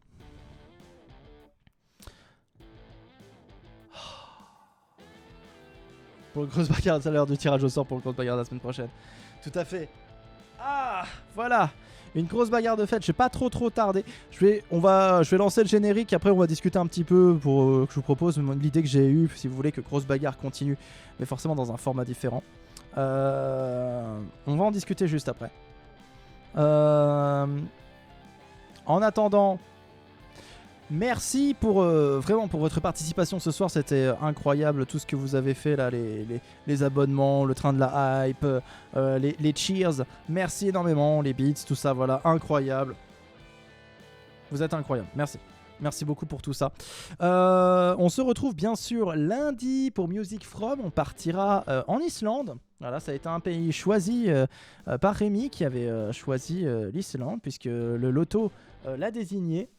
Pour le grosse bagarre, ça a l'heure du tirage au sort pour le grosse bagarre de la semaine prochaine. Tout à fait. Ah, voilà. Une grosse bagarre de fête. Je vais pas trop tarder. Je vais lancer le générique. Après, on va discuter un petit peu pour que je vous propose l'idée que j'ai eue. Si vous voulez que grosse bagarre continue, mais forcément dans un format différent. On va en discuter juste après. En attendant. Merci vraiment pour votre participation ce soir, c'était incroyable tout ce que vous avez fait là, les abonnements, le train de la hype, les cheers, merci énormément, les beats, tout ça, voilà, incroyable. Vous êtes incroyable, merci. Merci beaucoup pour tout ça. On se retrouve bien sûr lundi pour Music From, on partira en Islande. Voilà, ça a été un pays choisi par Rémi qui avait choisi l'Islande puisque le loto l'a désigné.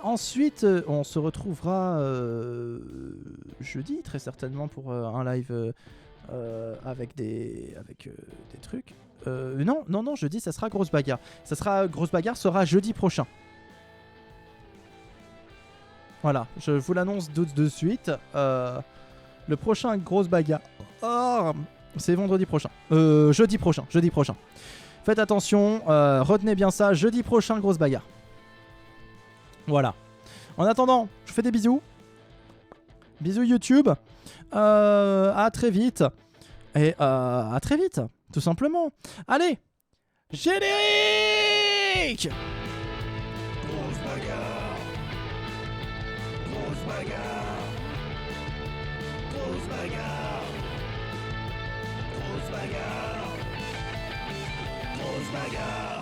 Ensuite on se retrouvera jeudi très certainement pour un live avec des trucs non jeudi ça sera grosse bagarre, grosse bagarre sera jeudi prochain, voilà, je vous l'annonce de suite. Le prochain grosse bagarre c'est vendredi prochain, jeudi prochain, faites attention, retenez bien ça, jeudi prochain grosse bagarre. Voilà. En attendant, je vous fais des bisous. Bisous YouTube. À très vite. Et à très vite, tout simplement. Allez, générique. Grosse bagarre. Grosse bagarre. Grosse bagarre. Grosse bagarre. Grosse bagarre.